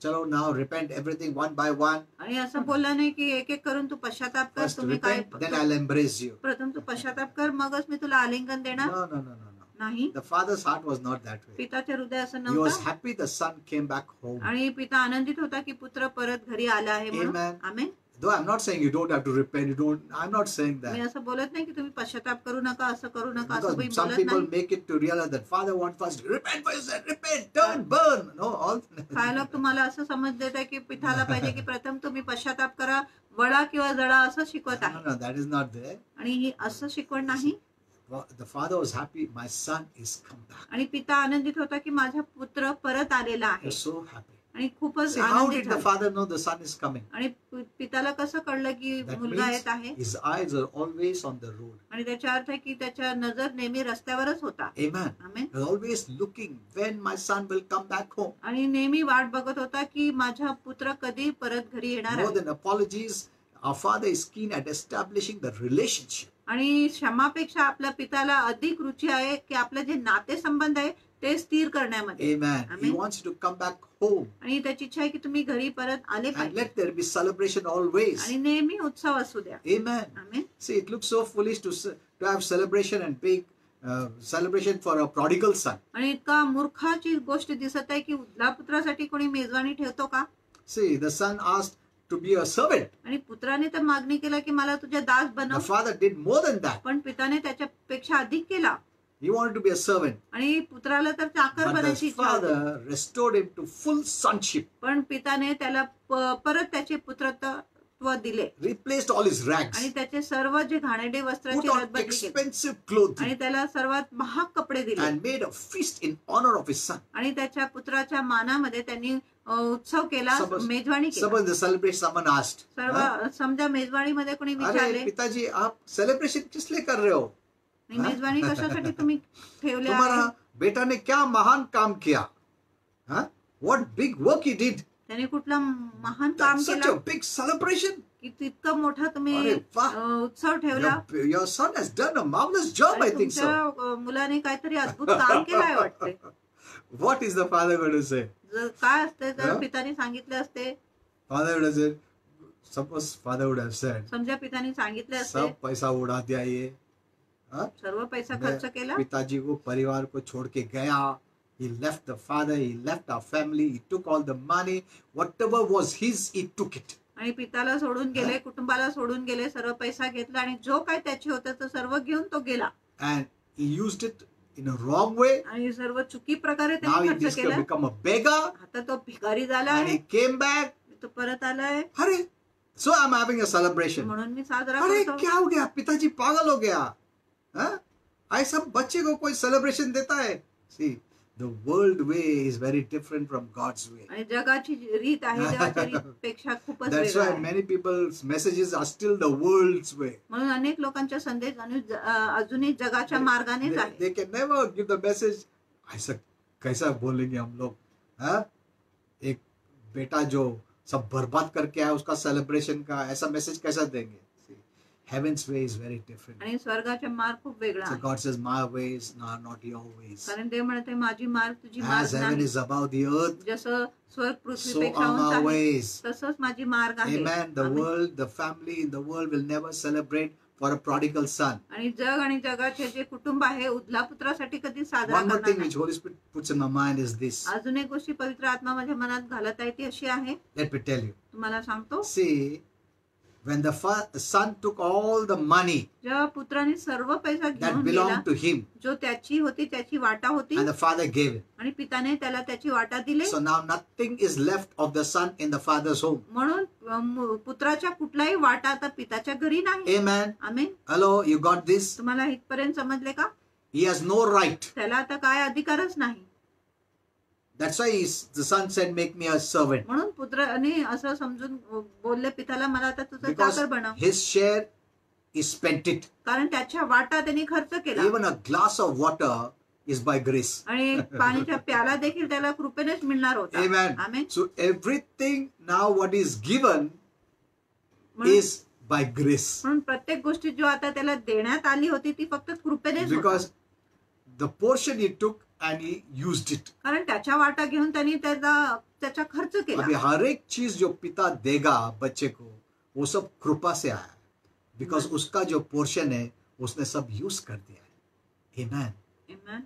Chalo, now repent everything one by one.
आणि असं बोलला नाही की एक एक करून तू पश्चाताप कर.
First
तुम्ही काय
repent, then I'll embrace you.
प्रथम तू पश्चाताप कर मगच मी तुला आलिंगन देणार.
No.
नाही,
The father's heart was not that way.
पिताचे हृदय असं
He was
नव्हतं
happy the son came back home.
आणि पिता आनंदित होता की पुत्र परत घरी आला आहे म्हणून.
Amen.
Amen.
Though I'm not saying you don't have to repent, I'm not saying
me
that.
असं बोलत नाही की तुम्ही पश्चाताप करू नका, असं करू नका, असं
Because
मी
some
बोलत
people
नाही.
make it to realize that father wants us to repent for his sin, repent, turn, burn. No, all.
काय लोक तुम्हाला असं समज देत आहे की पिताला पाहिजे की प्रथम तुम्ही पश्चाताप करा, वळा किंवा जळा असं शिकवत आहे.
No, that is not there.
आणि ही असं शिकवण नाही.
The father was happy, my son is come back.
आणि पिता आनंदित होता की माझा पुत्र परत आलेला
He
आहे
was so happy.
आणि खूपच
See, how
आनंदित
did the
झाला.
father know the son is coming?
आणि पिताला कसं कळलं की
That
मुलगा
means
येत आहे
his eyes are always on the road.
आणि त्याचा अर्थ आहे की त्याच्या नजर नेहमी रस्त्यावरच होता.
Amen.
Amen.
He was always looking when my son will come back home.
आणि नेहमी वाट बघत होता की माझा पुत्र कधी परत घरी येणार
More
आहे.
than apologies, our father is keen at establishing the relationship.
आणि क्षमापेक्षा आपल्या पिताला अधिक रुची आहे की आपले जे नातेसंबंध आहे ते स्थिर करण्यामध्ये.
Amen. He
Amen.
wants you to come back home.
आणि त्याची इच्छा आहे की तुम्ही घरी परत आले
And
पाहिजे
let there be celebration always.
आणि नेहमी उत्सव असू द्या.
Amen.
Amen.
See, it looks so foolish to have celebration and big celebration for a prodigal son.
आणि इतका मूर्खाची गोष्ट दिसत आहे की उद्धला पुत्रासाठी कोणी मेजवानी ठेवतो का.
See, the son asked to be a servant.
आणि पुत्राने तर मागणी केला की मला तुझ्या दास
The
बनव,
father did more than that.
पण पिताने त्याच्यापेक्षा अधिक केला
He wanted to be a servant.
आणि पुत्राला तर चाकर
But
बनायची
the
इच्छा होती.
father restored him to full sonship,
पण पिताने त्याला परत त्याचे पुत्रत्व दिले
replaced all his rags,
आणि त्याचे सर्व जे घाणेरडे वस्त्राची
put on
रद्दबदली केली
expensive clothing,
आणि त्याला सर्वात महाग कपडे दिले
and made a feast in honor of his son.
आणि त्याच्या पुत्राच्या मानामध्ये त्यांनी उत्सव केला,
Suppose-
मेजवानी केला.
Suppose the celebration, someone asked,
सर्व समजा मेजवानीमध्ये कोणी
अरे
विचारले
पिताजी आप सेलिब्रेशन किस लिए कर रहे हो?
आणि मेजवानी कशासाठी तुम्ही ठेवले
तुम्हारा
आहे.
बेटा ने क्या महान काम KIA? What big work he did?
त्याने कुठला महान काम
That's such
केला
a big celebration.
की तितकं मोठा तुम्ही
अरे वाह.
उत्सव ठेवला.
Your son has done a marvelous job, I
आणि
think so.
तुमच्या मुलाने काहीतरी अद्भुत काम केलंय वाटते.
What is the father going to say?
जर काय असते तर
Yeah.
पिताने सांगितले असते,
Father would have said, suppose father would have said,
समजा पिताने सांगितले असते,
सब पैसा उड़ा दिया ये.
सर्व पैसा खर्च केला
पिताजी को परिवार को छोड़ के गया. He left the father, he left our family, he took all the money, whatever was his, he took it.
आणि पिताला सोडून गेले, कुटुंबाला सोडून गेले, सर्व पैसा घेतला आणि जो काय त्याचे होतं ते सर्व घेऊन तो गेला
And he used it in a wrong way.
आणि सर्व चुकी प्रकारे
Now
त्याने
he
खर्च केला.
become a beggar
आता तो भिकारी झाला
and
आहे,
he came back.
तो परत आलाय.
अरे So I'm having a celebration.
म्हणून मी साजरा
अरे
करतो.
क्या हो गया, पिताजी पागल हो गया, हाँ? ऐसा बच्चे को कोई सेलिब्रेशन देता है? See, the world way is very different from God's way.
आणि जगाची जी रीत आहे देवाच्या रीतपेक्षा खूपच
That's
वेगळा
why
आहे.
many people's messages are still the world's way.
म्हणून अनेक लोकांच्या संदेश अजूनही जगाच्या मार्गानेच आहे.
They can never give the message. ऐसा कैसा बोलेंगे हम लोग, हाँ? एक बेटा जो सब बर्बाद करके आया उसका सेलिब्रेशन का ऐसा मैसेज कैसा देंगे? See, heaven's way is very different.
आणि स्वर्गाचा मार्ग खूप वेगळा
So
आहे.
God says, my ways are not your ways.
कारण देव म्हणते माझी मार्ग तुझी
As
मार्ग
heaven
नाही.
is above the earth,
जसं स्वर्ग
so
पृथ्वीपेक्षा
are
उंच
my
आहे
ways.
तसंच माझी मार्ग आहे.
Amen. The
amen.
world, the family in the world will never celebrate for a prodigal son.
आणि जग आणि जगाचे जे कुटुंब आहे उधला पुत्रासाठी कधी साजरा
One more
करणार
thing
नाही.
which Holy Spirit puts in my mind is this.
अजून एक गोष्टी पवित्र आत्मा माझ्या मनात घालत आहे ती अशी आहे,
Let me tell you.
तुम्हाला सांगतो.
See, when the son took all the money
जेव्हा पुत्राने सर्व पैसा
that
घेऊन गेला
belonged to him
जो त्याची होती त्याची वाटा होती
and the father gave it.
आणि पिताने त्याला त्याची वाटा दिली,
So now nothing is left of the son in the father's home.
म्हणून पुत्राच्या कुठलाही वाटा आता पिताच्या घरी नाही.
Amen.
Amen.
Hello, you got this?
तुम्हाला इथपर्यंत समजले का?
He has no right.
त्याला आता काय अधिकारच नाही.
That's why the son said, make me a servant.
म्हणून पुत्राने असं समजून बोलले पिताला, मला आता तुझं
Because
चाकर बनव.
his share, he spent it.
कारण त्याच्या वाटा त्यांनी खर्च केला
Even a glass of water is by grace.
आणि पाण्याच्या प्याला देखील त्याला कृपेनेच मिळणार होता.
Amen.
Amen.
So everything now what is given
म्हणून
is by grace.
म्हणून प्रत्येक गोष्टी जो आता त्याला देण्यात आली होती ती फक्त कृपेनेच होती.
Because the portion he took and he used it.
कारण त्याच्या वाटा घेऊन त्यांनी त्याचा खर्च केला.
अभी हर एक चीज जो पिता देगा बच्चे को वो सब कृपा से आया है. Because उसका जो पोर्शन है उसने सब यूज कर दिया है. Amen.
Amen.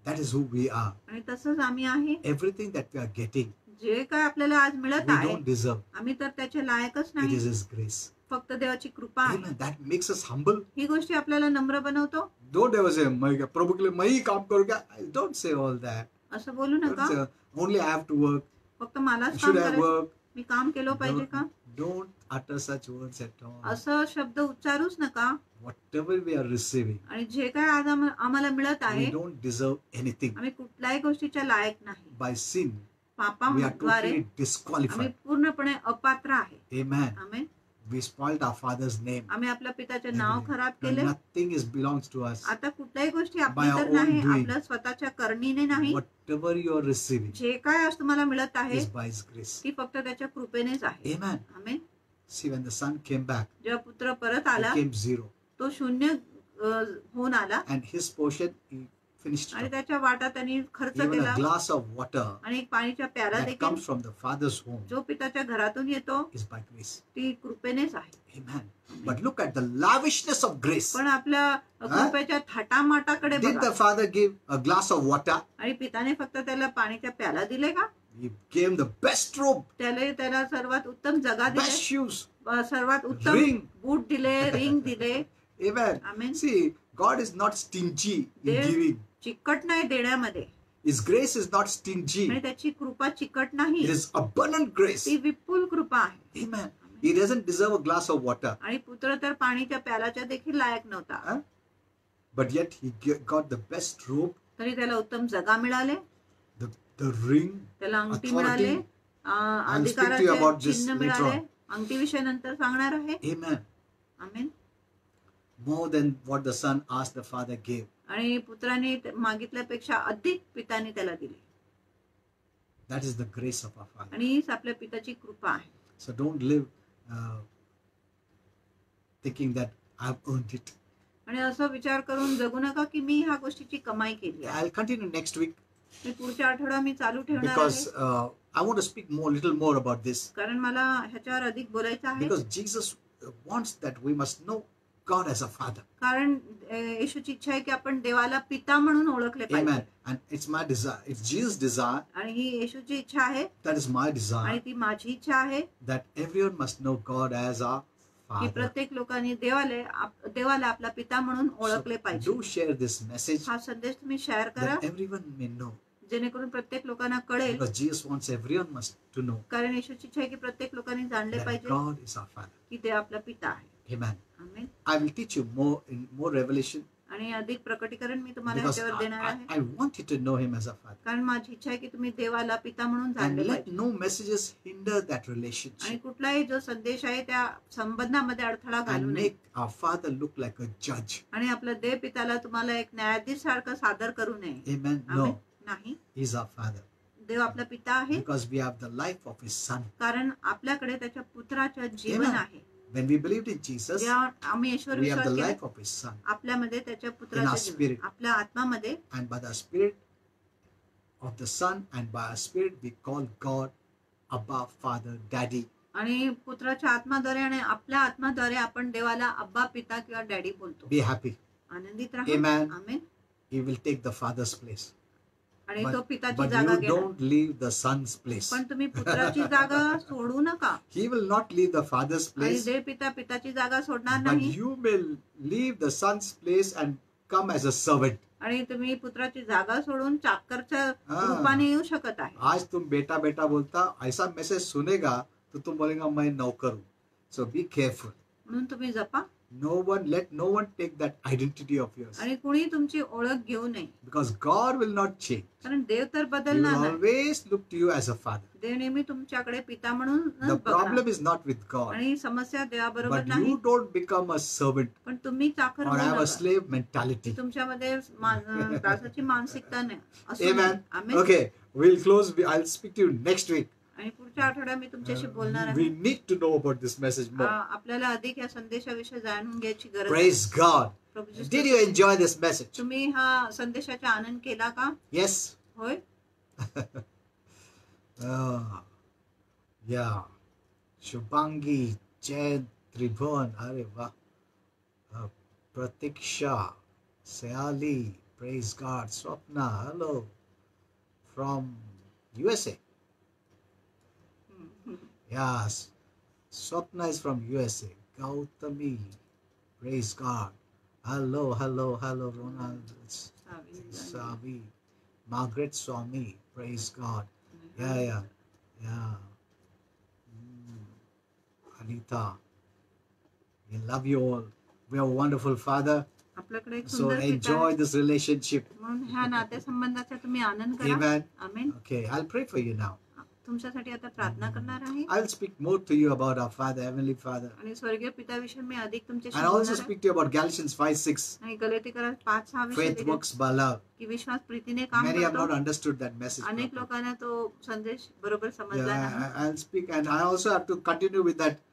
That is who we are.
आणि तसंच आम्ही आहे.
Everything that we are getting,
जे काय आपल्याला आज मिळत
we
आहे
don't deserve.
आम्ही तर त्याचे लायकच
It
नाही.
is His grace.
फक्त देवाची कृपा आहे.
Amen. That makes us humble.
ही गोष्टी आपल्याला नम्र बनवतो.
Don't ever say, मैं क्या प्रभु के लिए मैं ही काम करूँगा. Don't say all that.
असं बोलू
Don't
नका.
say, only I have to work.
फक्त मलाच काम
Should I
करायचं,
work?
मी काम केलं पाहिजे का,
Don't utter such words at all.
असं शब्द उच्चारूच नका.
Whatever we are receiving,
आणि जे काय आज आम्हाला मिळत
we
आहे
don't deserve anything.
आम्ही कुठल्याही गोष्टीच्या लायक नाही.
By sin, we are
पापाद्वारे
totally
आम्ही
disqualified.
पूर्णपणे अपात्र आहे.
Amen.
Amen.
We spoiled our father's name.
आम्ही आपल्या पिताचे नाव खराब केले.
Nothing is belongs to us.
आता कुठल्याही गोष्टी आपली
By our
तर
own
नाही,
doing.
आपल्या स्वतःच्या करणीने नाही.
Whatever you are receiving
जे काय आज तुम्हाला मिळत आहे
is by His grace.
ती फक्त त्याच्या कृपेनेच आहे.
Amen.
Amen.
See, when the son came back,
जेव्हा पुत्र परत
he
आला
came zero.
तो शून्य होऊन आला
And his portion, he finished
आणि
it.
त्याच्या वाटा त्यांनी खर्च
Even
केला.
a glass of water
आणि एक पाणीच्या प्याला
that
देखील
comes from the father's home
जो पिताच्या घरातून येतो
is by grace.
ती कृपेनेच आहे.
Amen. But look at the lavishness of grace.
पण आपल्या कृपेच्या थाटामाटाकडे
Did
बघा.
the father give a glass of water?
आणि पिताने फक्त त्याला पाणीच्या प्याला दिले का?
He gave him the best robe,
त्याला सर्वात उत्तम जगा
best
दिले,
shoes,
सर्वात उत्तम
ring.
बूट दिले, रिंग दिले.
Amen.
Amen.
See, God is not stingy in
Dev
giving.
चिकट नाही देण्यामध्ये
His grace is not stingy.
आणि त्याची कृपा चिकट नाही,
It is abundant grace.
ती विपुल कृपा आहे.
Amen. He doesn't deserve a glass of water,
आणि पुत्र तर पाणीच्या प्यालाच्या देखील लायक नव्हता,
but yet he got the best robe,
तरी त्याला उत्तम जगा मिळाले,
the ring,
त्याला अंगठी
authority.
मिळाले,
I'll speak to you about
अधिकाराचे
this
चिन्ह
later
मिळाले.
on.
अंगठी विषय नंतर सांगणार आहे.
Amen.
Amen.
More than what the son asked, the father gave.
आणि पुत्राने मागितल्यापेक्षा अधिक पिताने त्याला दिले.
That is the grace of our Father.
आणि हीच आपल्या पिताची कृपा आहे.
So don't live thinking that I've earned it.
आणि असं विचार करून जगू नका की मी ह्या गोष्टीची कमाई केली आहे.
I'll continue next week
मी पुढच्या आठवडा मी चालू ठेवणार
because
आहे,
I want to speak little more about this.
कारण मला ह्याच्यावर अधिक बोलायचं आहे.
Because Jesus wants that we must know God as a Father.
कारण येशूची इच्छा आहे की आपण देवाला पिता म्हणून ओळखले
Amen.
पाहिजे.
And it's my desire. It's Jesus' desire.
आणि ही येशूची इच्छा आहे
That is my
आणि
desire.
ती माझी इच्छा आहे
That everyone must know God as our
की
Father.
प्रत्येक लोकांनी देवाला आपला पिता म्हणून ओळखले
So
पाहिजे.
do share this message
हा संदेश तुम्ही शेअर करा
that everyone may know
जेणेकरून प्रत्येक लोकांना कळेल,
Because Jesus wants everyone must to know
कारण येशूची इच्छा आहे की प्रत्येक लोकांनी जाणले
that
पाहिजे
God is our Father.
की ते आपला पिता आहे.
Amen.
Amen.
I will teach you more in more revelation
आणि अधिक प्रकटीकरण मी तुम्हाला
because
ह्याच्यावर देणार आहे,
I want you to know Him as a Father.
कारण माझी इच्छा आहे की तुम्ही देवाला पिता म्हणून
And
जाणले
let
पाहिजे.
no messages hinder that
आणि
relationship
कुठलाही जो संदेश आहे त्या संबंधामध्ये अडथळा घालू
and
नये.
make our Father look like a judge.
आणि आपल्या देव पिताला तुम्हाला एक न्यायाधीश सारखं सादर करू नये.
Amen.
आमेन.
No,
नाही,
He's our Father
देव आपला पिता आहे
because we have the life of His Son.
कारण आपल्याकडे त्याच्या पुत्राचं जीवन
Amen.
आहे.
When we believed in Jesus,
जेव्हा आम्ही ईश्वर
we have
विश्वास
the
केला,
life of His Son.
आपल्यामध्ये त्याच्या
In our
पुत्राचं जीवन,
spirit.
आपल्या आत्मामध्ये,
And by the Spirit of the Son and by our Spirit, we call God Abba, Father, Daddy.
आणि पुत्राच्या आत्माद्वारे आणि आपल्या आत्माद्वारे आपण देवाला अब्बा, पिता किंवा डॅडी बोलतो.
Be happy.
आनंदित राहा.
Amen.
Amen.
He will take the Father's place.
आणि तो पिताची
But
जागा
you
घेणार.
don't leave the Son's place.
पण तुम्ही पुत्राची जागा सोडू नका.
He will not leave the Father's
आणि
place.
देव पिता पिताची जागा सोडणार
But
नाही.
you will leave the Son's place and come as a servant.
आणि तुम्ही पुत्राची जागा सोडून चाकरच्या
हाँ.
रूपाने येऊ शकत आहे.
आज तुम बेटा बेटा बोलता ऐसा मैसेज सुनेगा तो तुम बोलेगा मैं नौकर हूँ. So be careful.
म्हणून तुम्ही जपा
Let no one take that identity of yours.
आणि कुणी तुमची ओळख घेऊ नये,
Because God will not change.
कारण देव तर
He
बदलणार
will
नाही.
always look to you as a father.
देव नेहमी तुमच्याकडे पिता म्हणून
The problem is not with God.
आणि समस्या देवाबरोबर
But
नाही,
you don't become a servant
पण तुम्ही चाकर
or
होऊ
have a
नका.
slave mentality.
तुमच्यामध्ये दासाची मानसिकता नाही असू नये.
Amen.
Amen.
Okay, we'll close. I'll speak to you next week.
आणि पुढच्या आठवड्यात मी तुमच्याशी बोलणार
We
आहे.
need to know about this message more.
आपल्याला अधिक या संदेशाविषयी जाणून घ्यायची गरज आहे.
Praise God.
प्रभू
Did
स्तोत्र.
you enjoy this message?
तुम्ही हा संदेशाचा आनंद केला का?
Yes.
होय.
Yeah. Shubhangi, Jay, Tribhuvan, अरे वाह. Pratiksha, Sayali, praise God. Swapna, hello. From USA. Yes. Swapna is from USA. Gautami, praise God. Hello, hello, hello, Ronald. Savi. Margaret Swami, praise God. Yeah. Anita, we love you all. We have a wonderful Father.
आपल्याकडे एक
So
सुंदर पिता
enjoy
आहे.
this relationship.
म्हणून ह्या नातेसंबंधाचा तुम्ही आनंद करा.
Amen.
Amen.
Okay, I'll pray for you now.
तुमच्यासाठी आता प्रार्थना करणार आहे.
I'll speak more to you about our Father, Heavenly Father.
आणि स्वर्गीय पिताविषयी मी अधिक तुमच्याशी
And also
बोलणार आहे.
speak to you about Galatians 5:6.
आणि गलातीकरास 5:6 विषय
Faith
दिले
works by love.
की विश्वास प्रीतीने काम
Many have not
करतो.
understood that message.
अनेक
properly.
लोकांना तो संदेश बरोबर समजला
Yeah,
नाही.
I'll speak, and I also have to continue with that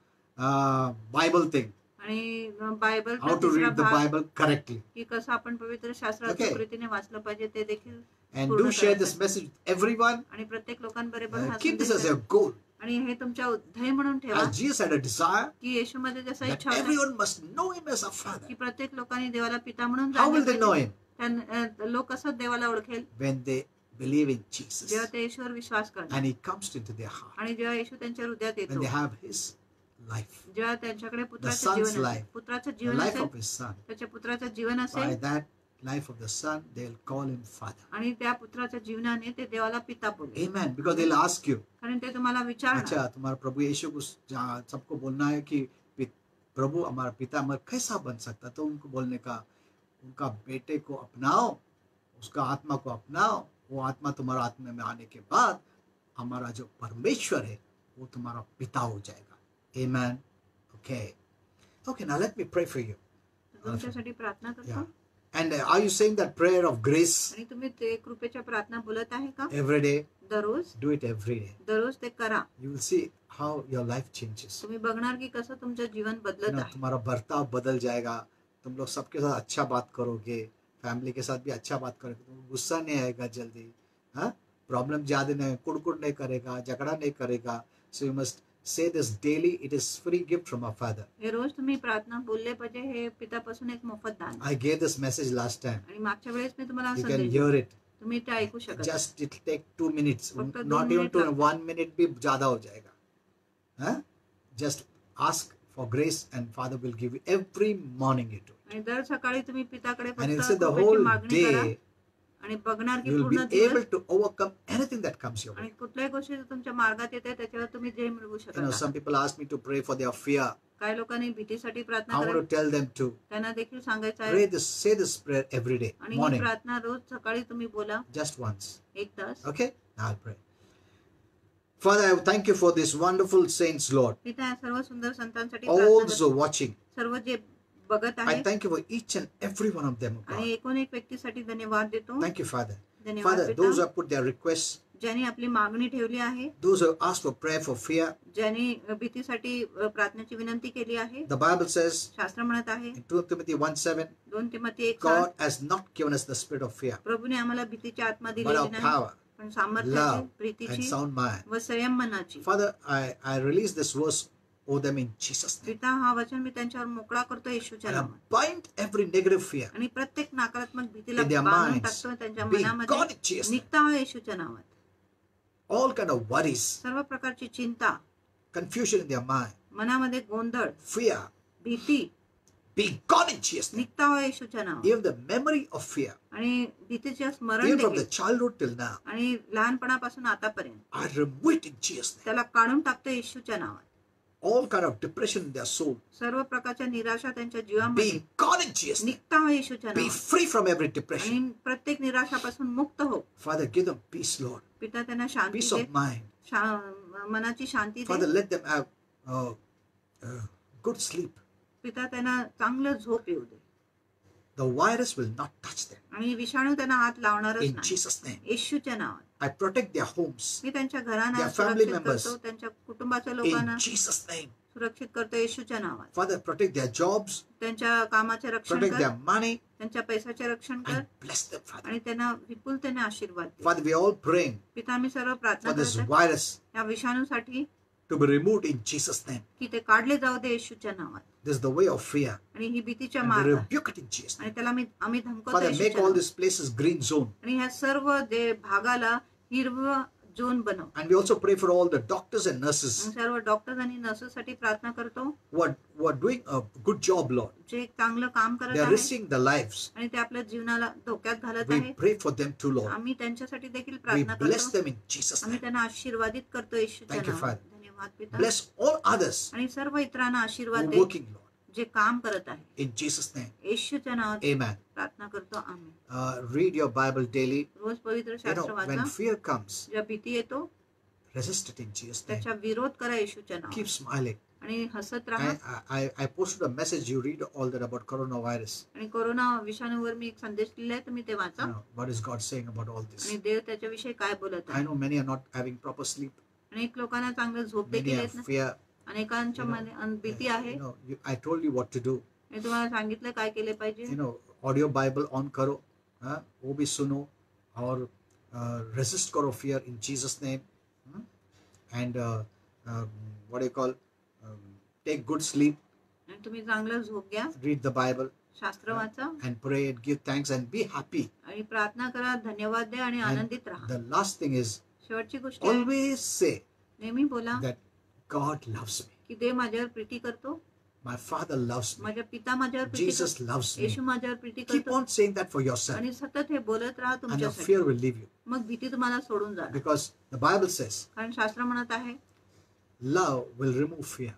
Bible thing.
आणि Bible
How to read the Bible correctly.
की कसं आपण पवित्र शास्त्राच्या
Okay.
प्रीतीने वाचलं पाहिजे ते देखील
And
पूर्ण
do share
करायचं
this
आहे.
message with everyone.
आणि प्रत्येक लोकांबरोबर हा
Keep this
संदेश
as a
आहे.
goal.
आणि हे तुमच्या ध्येय म्हणून ठेवा
As Jesus had a desire
की येशूमध्ये जसं
that
इच्छा होती
everyone must know Him as a Father.
की प्रत्येक लोकांनी देवाला पिता म्हणून
How will
जाणले
they know
पाहिजे.
Him?
लोक कसं देवाला ओळखेल?
When they believe in Jesus
जेव्हा ते येशूवर विश्वास करणार
and He comes into their heart.
आणि जेव्हा येशू त्यांच्या हृदयात
When
येतो,
they have His life,
जेव्हा त्यांच्याकडे पुत्राचं
son's
जीवन असेल,
life,
पुत्राचं
the
जीवन
life
असेल,
of His Son,
त्याच्या पुत्राचं जीवन
by
असेल
that life of the Son, they'll call Him Father.
आणि त्या पुत्राच्या जीवनाने ते देवाला पिता बोलले.
Amen. Because they'll ask you,
कारण ते तुम्हाला विचारणार
अच्छा तुम्हारा प्रभु यीशु को सबको बोलना है कि प्रभु हमारा पिता हमारा कैसा बन सकता, तो उनको बोलने का उनका बेटे को अपनाओ, उसका आत्मा को अपनाओ, वो आत्मा तुम्हारा आत्मा में आने के बाद हमारा जो परमेश्वर है वो तुम्हारा पिता हो जाएगा. Amen. Okay, now let me pray for you.
तुमच्यासाठी प्रार्थना करतो.
Yeah. And are you saying that prayer of grace
आणि तुम्ही ते कृपेच्या प्रार्थना बोलत आहे का?
every day?
दररोज
Do it every day.
दररोज ते करा.
You will see how your life changes.
तुम्ही बघणार की कसं तुमचं जीवन बदलत आहे.
तुम्हारा बर्ताव बदल जाएगा. तुम लोग सबके साथ अच्छा बात करोगे, फैमिली के साथ भी अच्छा बात करोगे, तुम गुस्सा नहीं आएगा जल्दी, हाँ, प्रॉब्लम ज्यादा नहीं, कुड़कुड़ नहीं करेगा, झगड़ा नहीं करेगा. So you must say this daily. It is free gift from our Father.
हे रोज तुम्ही प्रार्थना बोलले पाहिजे. हे पितापासून एक मोफत दान.
I gave this message last time.
आणि मागच्या वेळेस मी तुम्हाला
You can
संदेश
hear it.
तुम्ही ते ऐकू शकता.
Just it take 2 minutes.
फक्त 2
Not even
मिनिट
1 minute भी ज्यादा हो जाएगा. हाँ? Just ask for grace and Father will give you every morning. You do it.
आणि दर सकाळी तुम्ही पिताकडे
And
फक्त
it's the
कृपेची
whole
मागणी करा.
day
आणि बघणार की
You will
पूर्ण
be able
दिवस
to overcome anything that comes your
आणि
way.
कुठल्याही गोष्टी तुमच्या मार्गात येते त्याच्यावर तुम्ही जय मिळवू शकत
Some
आहात.
people ask me to pray for their fear.
काही लोकांनी भीतीसाठी
I
प्रार्थना
want to
करावी,
tell them to
त्यांना देखील सांगायचं
pray
आहे.
this, say this prayer every day,
आणि ही
morning,
प्रार्थना रोज सकाळी तुम्ही बोला
just once.
1 तास.
Okay? I'll pray. Father, I thank you for these wonderful saints, Lord.
पिता या सर्व सुंदर संतांसाठी
All
प्रार्थना
those
करतो.
who are watching,
सर्व जे बघत
I
आहे
thank you for each and every one of them, oh
आणि
God.
एकूण एक व्यक्तीसाठी धन्यवाद देतो.
Thank you, Father.
धन्यवाद
Father, those who
पिता.
have put their requests,
ज्यांनी आपली मागणी ठेवली आहे,
those who have asked for prayer for fear,
ज्यांनी भीतीसाठी प्रार्थनेची विनंती केली आहे,
the Bible says
शास्त्र म्हणत आहे
in 2 Timothy 1:7,
2 Timothy 1:7,
God has not given us the spirit of fear,
प्रभूने आम्हाला भीतीची आत्मा
but
दिलेली
of
नाही,
power,
पण सामर्थ्याची,
love, and
प्रीतीची
sound mind.
व संयम मनाची.
Father, I release this verse over them in Jesus' name.
पिता हा वचन मी त्यांच्यावर मोकळा करतो येशूच्या
And I
नावात.
bind every negative fear
आणि प्रत्येक नकारात्मक भीतीला
in their
बांधून
minds.
टाकतो त्यांच्या
Be
मनामध्ये.
gone in Jesus' name.
निघता हो येशूच्या नावात.
All kind of worries,
सर्व प्रकारची चिंता,
confusion in their mind,
मनामध्ये गोंधळ,
fear,
भीती
be gone in Jesus' name.
निघता हो येशूच्या नावात.
Even the memory of fear,
आणि भीतीचे स्मरण
even from the
देखील
childhood till now,
आणि लहानपणापासून आतापर्यंत
I remove it in Jesus' name.
त्याला काढून टाकतो येशूच्या नावात.
All kind of depression in their soul,
सर्व प्रकारच्या निराशा त्यांच्या
be
जीवामध्ये
gone in Jesus' name.
निघता हो येशूच्या
Be
नावात.
free from every depression.
आणि प्रत्येक निराशापासून मुक्त हो.
Father, give them peace, Lord.
पिता त्यांना शांती
Peace
दे,
of mind.
मनाची शांती
Father,
they.
let them have good sleep.
पिता त्यांना चांगलं झोप येऊ दे.
The virus will not touch them.
आणि विषाणू त्यांना हात लावणारच
In
नाही.
Jesus' name.
येशूच्या नावात
I protect their homes.
मी त्यांच्या घरांना
Their family
सुरक्षित
members.
करतो, त्यांच्या कुटुंबाच्या
In
लोकांना
Jesus' name.
सुरक्षित करतो येशूच्या नावात.
Father, protect their jobs.
त्यांच्या कामाचे रक्षण
Protect
कर,
their money.
त्यांच्या पैशाचे रक्षण कर
And bless them, Father.
आणि त्यांना विपुलतेने आशीर्वाद दे.
Father, we are all praying
पिता मी सर्व प्रार्थना
for this
करत
virus
या विषाणूसाठी
to be removed in Jesus' name.
की ते काढले जाऊ दे येशूच्या नावात.
This is the way of fear.
आणि ही भीतीच्या
And we
मार्ग
rebuke it in Jesus'
आणि
name.
त्याला आम्ही धमकवतो
Father, make
येशूच्या
all
नावात.
these places green zone.
आणि ह्या सर्व जे भागाला हिरवं झोन बनव.
And we also pray for all the doctors and nurses
आणि सर्व डॉक्टर्स आणि नर्सेससाठी प्रार्थना करतो,
who are doing a good job, Lord.
जे एक चांगलं काम करत
They are
आहे
risking their lives.
आणि ते आपल्या जीवनाला धोक्यात घालत
We
आहे.
pray for them too, Lord.
आम्ही त्यांच्यासाठी देखील
We
प्रार्थना
bless
करतो.
them in Jesus'
आम्ही
name.
त्यांना आशीर्वादित करतो येशूच्या
Thank you,
नावात.
Father.
धन्यवाद पिता.
Bless all others
आणि सर्व इतरांना
who
आशीर्वाद
are
दे
working, Lord.
जे काम करत आहे.
In Jesus' name.
येशूच्या नावात
Amen.
प्रार्थना करतो आम्ही.
Read your Bible daily.
रोज पवित्र
You
शास्त्र
know,
वाचा.
when fear comes,
ज्या भीती येतो
resist it in Jesus' name.
त्याच्या विरोध करा येशूच्या नावात
Keep smiling.
आणि हसत राहा.
I posted a message. You read all that about coronavirus.
आणि कोरोना विषाणूवर मी एक संदेश लिहिलाय, तुम्ही ते वाचा.
You know, what is God saying about all this?
आणि देव त्याच्याविषयी काय बोलत
I
आहे.
know many are not having proper sleep.
अनेक लोकांना चांगलं झोप
Many
देखील
have
येत नाही.
fear.
अनेकांच्या
You know,
मध्ये भीती आहे.
You know, I told you what to do.
मी तुम्हाला सांगितलं काय केले पाहिजे.
You know, audio Bible on करो, वो भी सुनो और resist करो fear in Jesus' name. And what do you call? Take good sleep.
आणि तुम्ही चांगलं झोप घ्या,
Read the Bible
शास्त्र वाचा
and pray and give thanks and be happy.
आणि प्रार्थना करा, धन्यवाद द्या आणि आनंदित राहा.
The last thing is
शेवटची गोष्ट आहे,
always say
नेहमी बोला
that God loves me.
की देव माझ्यावर प्रीती करतो,
My Father loves me.
माझ्या पिता माझ्यावर प्रीती
Jesus
करतो,
loves me.
येशू माझ्यावर प्रीती
Keep
करतो.
on saying that for yourself,
आणि सतत हे बोलत राहा
and the
तुमच्यासाठी.
fear will leave you.
मग भीती तुम्हाला सोडून जाणार.
Because the Bible says,
कारण शास्त्र म्हणत आहे
love will remove fear.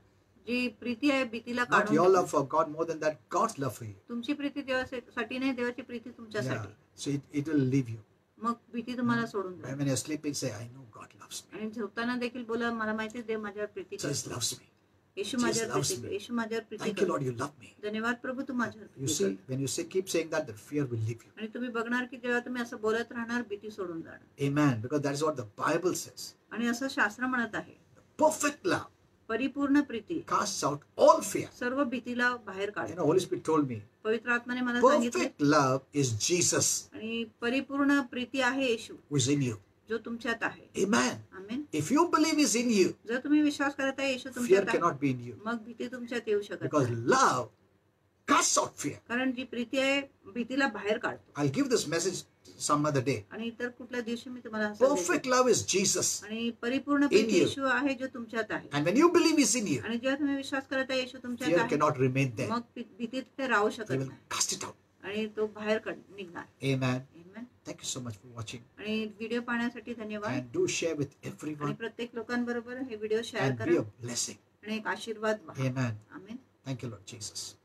जी प्रीती आहे भीतीला
Not
काढून
your
टाकते.
love for God, more than that, God's love for you.
तुमची प्रीती देवासाठी नाही, देवाची प्रीती
Yeah.
तुमच्यासाठी.
So it will leave you.
मग भीती तुम्हाला सोडून जाईल.
When you're sleeping, say, I know God loves me.
आणि झोपताना देखील बोला, मला माहिती आहे देव माझ्यावर प्रीती
Jesus
करतो.
loves me.
येशू
Jesus
माझ्यावर
loves
प्रीती
me.
करतो. येशू माझ्यावर प्रीती
Thank you,
करतो.
Lord, you love me.
धन्यवाद प्रभू, तू माझ्यावर
You
प्रीती
see,
करतो.
when you say, keep saying that, the fear will leave you.
आणि तुम्ही बघणार की जेव्हा तुम्ही असं बोलत राहणार, भीती सोडून जाणार.
Amen. Because that is what the Bible says.
आणि असं शास्त्र म्हणत आहे,
Perfect love
परिपूर्ण Preeti
casts out all fear.
सर्व भीतीला बाहेर
You
काढते.
know, Holy Spirit told me,
पवित्र आत्माने मला सांगितले,
perfect love is Jesus
आणि परिपूर्ण प्रीती आहे येशू
who is in you.
जो तुमच्यात आहे.
Amen.
Amen.
If you believe is in you,
जर तुम्ही विश्वास करत आहे येशू
fear
तुमच्यात आहे,
cannot be in you.
मग भीती तुमच्यात येऊ शकत
Because
नाही.
love casts out fear.
कारण जी प्रीती आहे भीतीला बाहेर काढतो.
I'll give this message some other day.
आणि इतर कुठल्या दिवशी मी तुम्हाला असं
Perfect
देते.
love is Jesus.
आणि परिपूर्ण प्रीती
you.
येशू आहे जो तुमच्यात आहे.
And when you believe is in you,
आणि जेव्हा तुम्ही विश्वास करत आहे येशू तुमच्यात
fear
आहे,
cannot remain there.
मग भीती तिथे राहू
He
शकत
will
नाही
cast it out.
आणि तो बाहेर निघणार.
Amen.
Amen.
Thank you so much for watching.
आणि व्हिडिओ पाहण्यासाठी धन्यवाद.
And do share with
आणि
everyone
प्रत्येक लोकांबरोबर हे व्हिडिओ शेअर
and be
करा
a blessing.
आणि एक आशीर्वाद व्हा.
Amen.
Amen.
Thank you, Lord Jesus.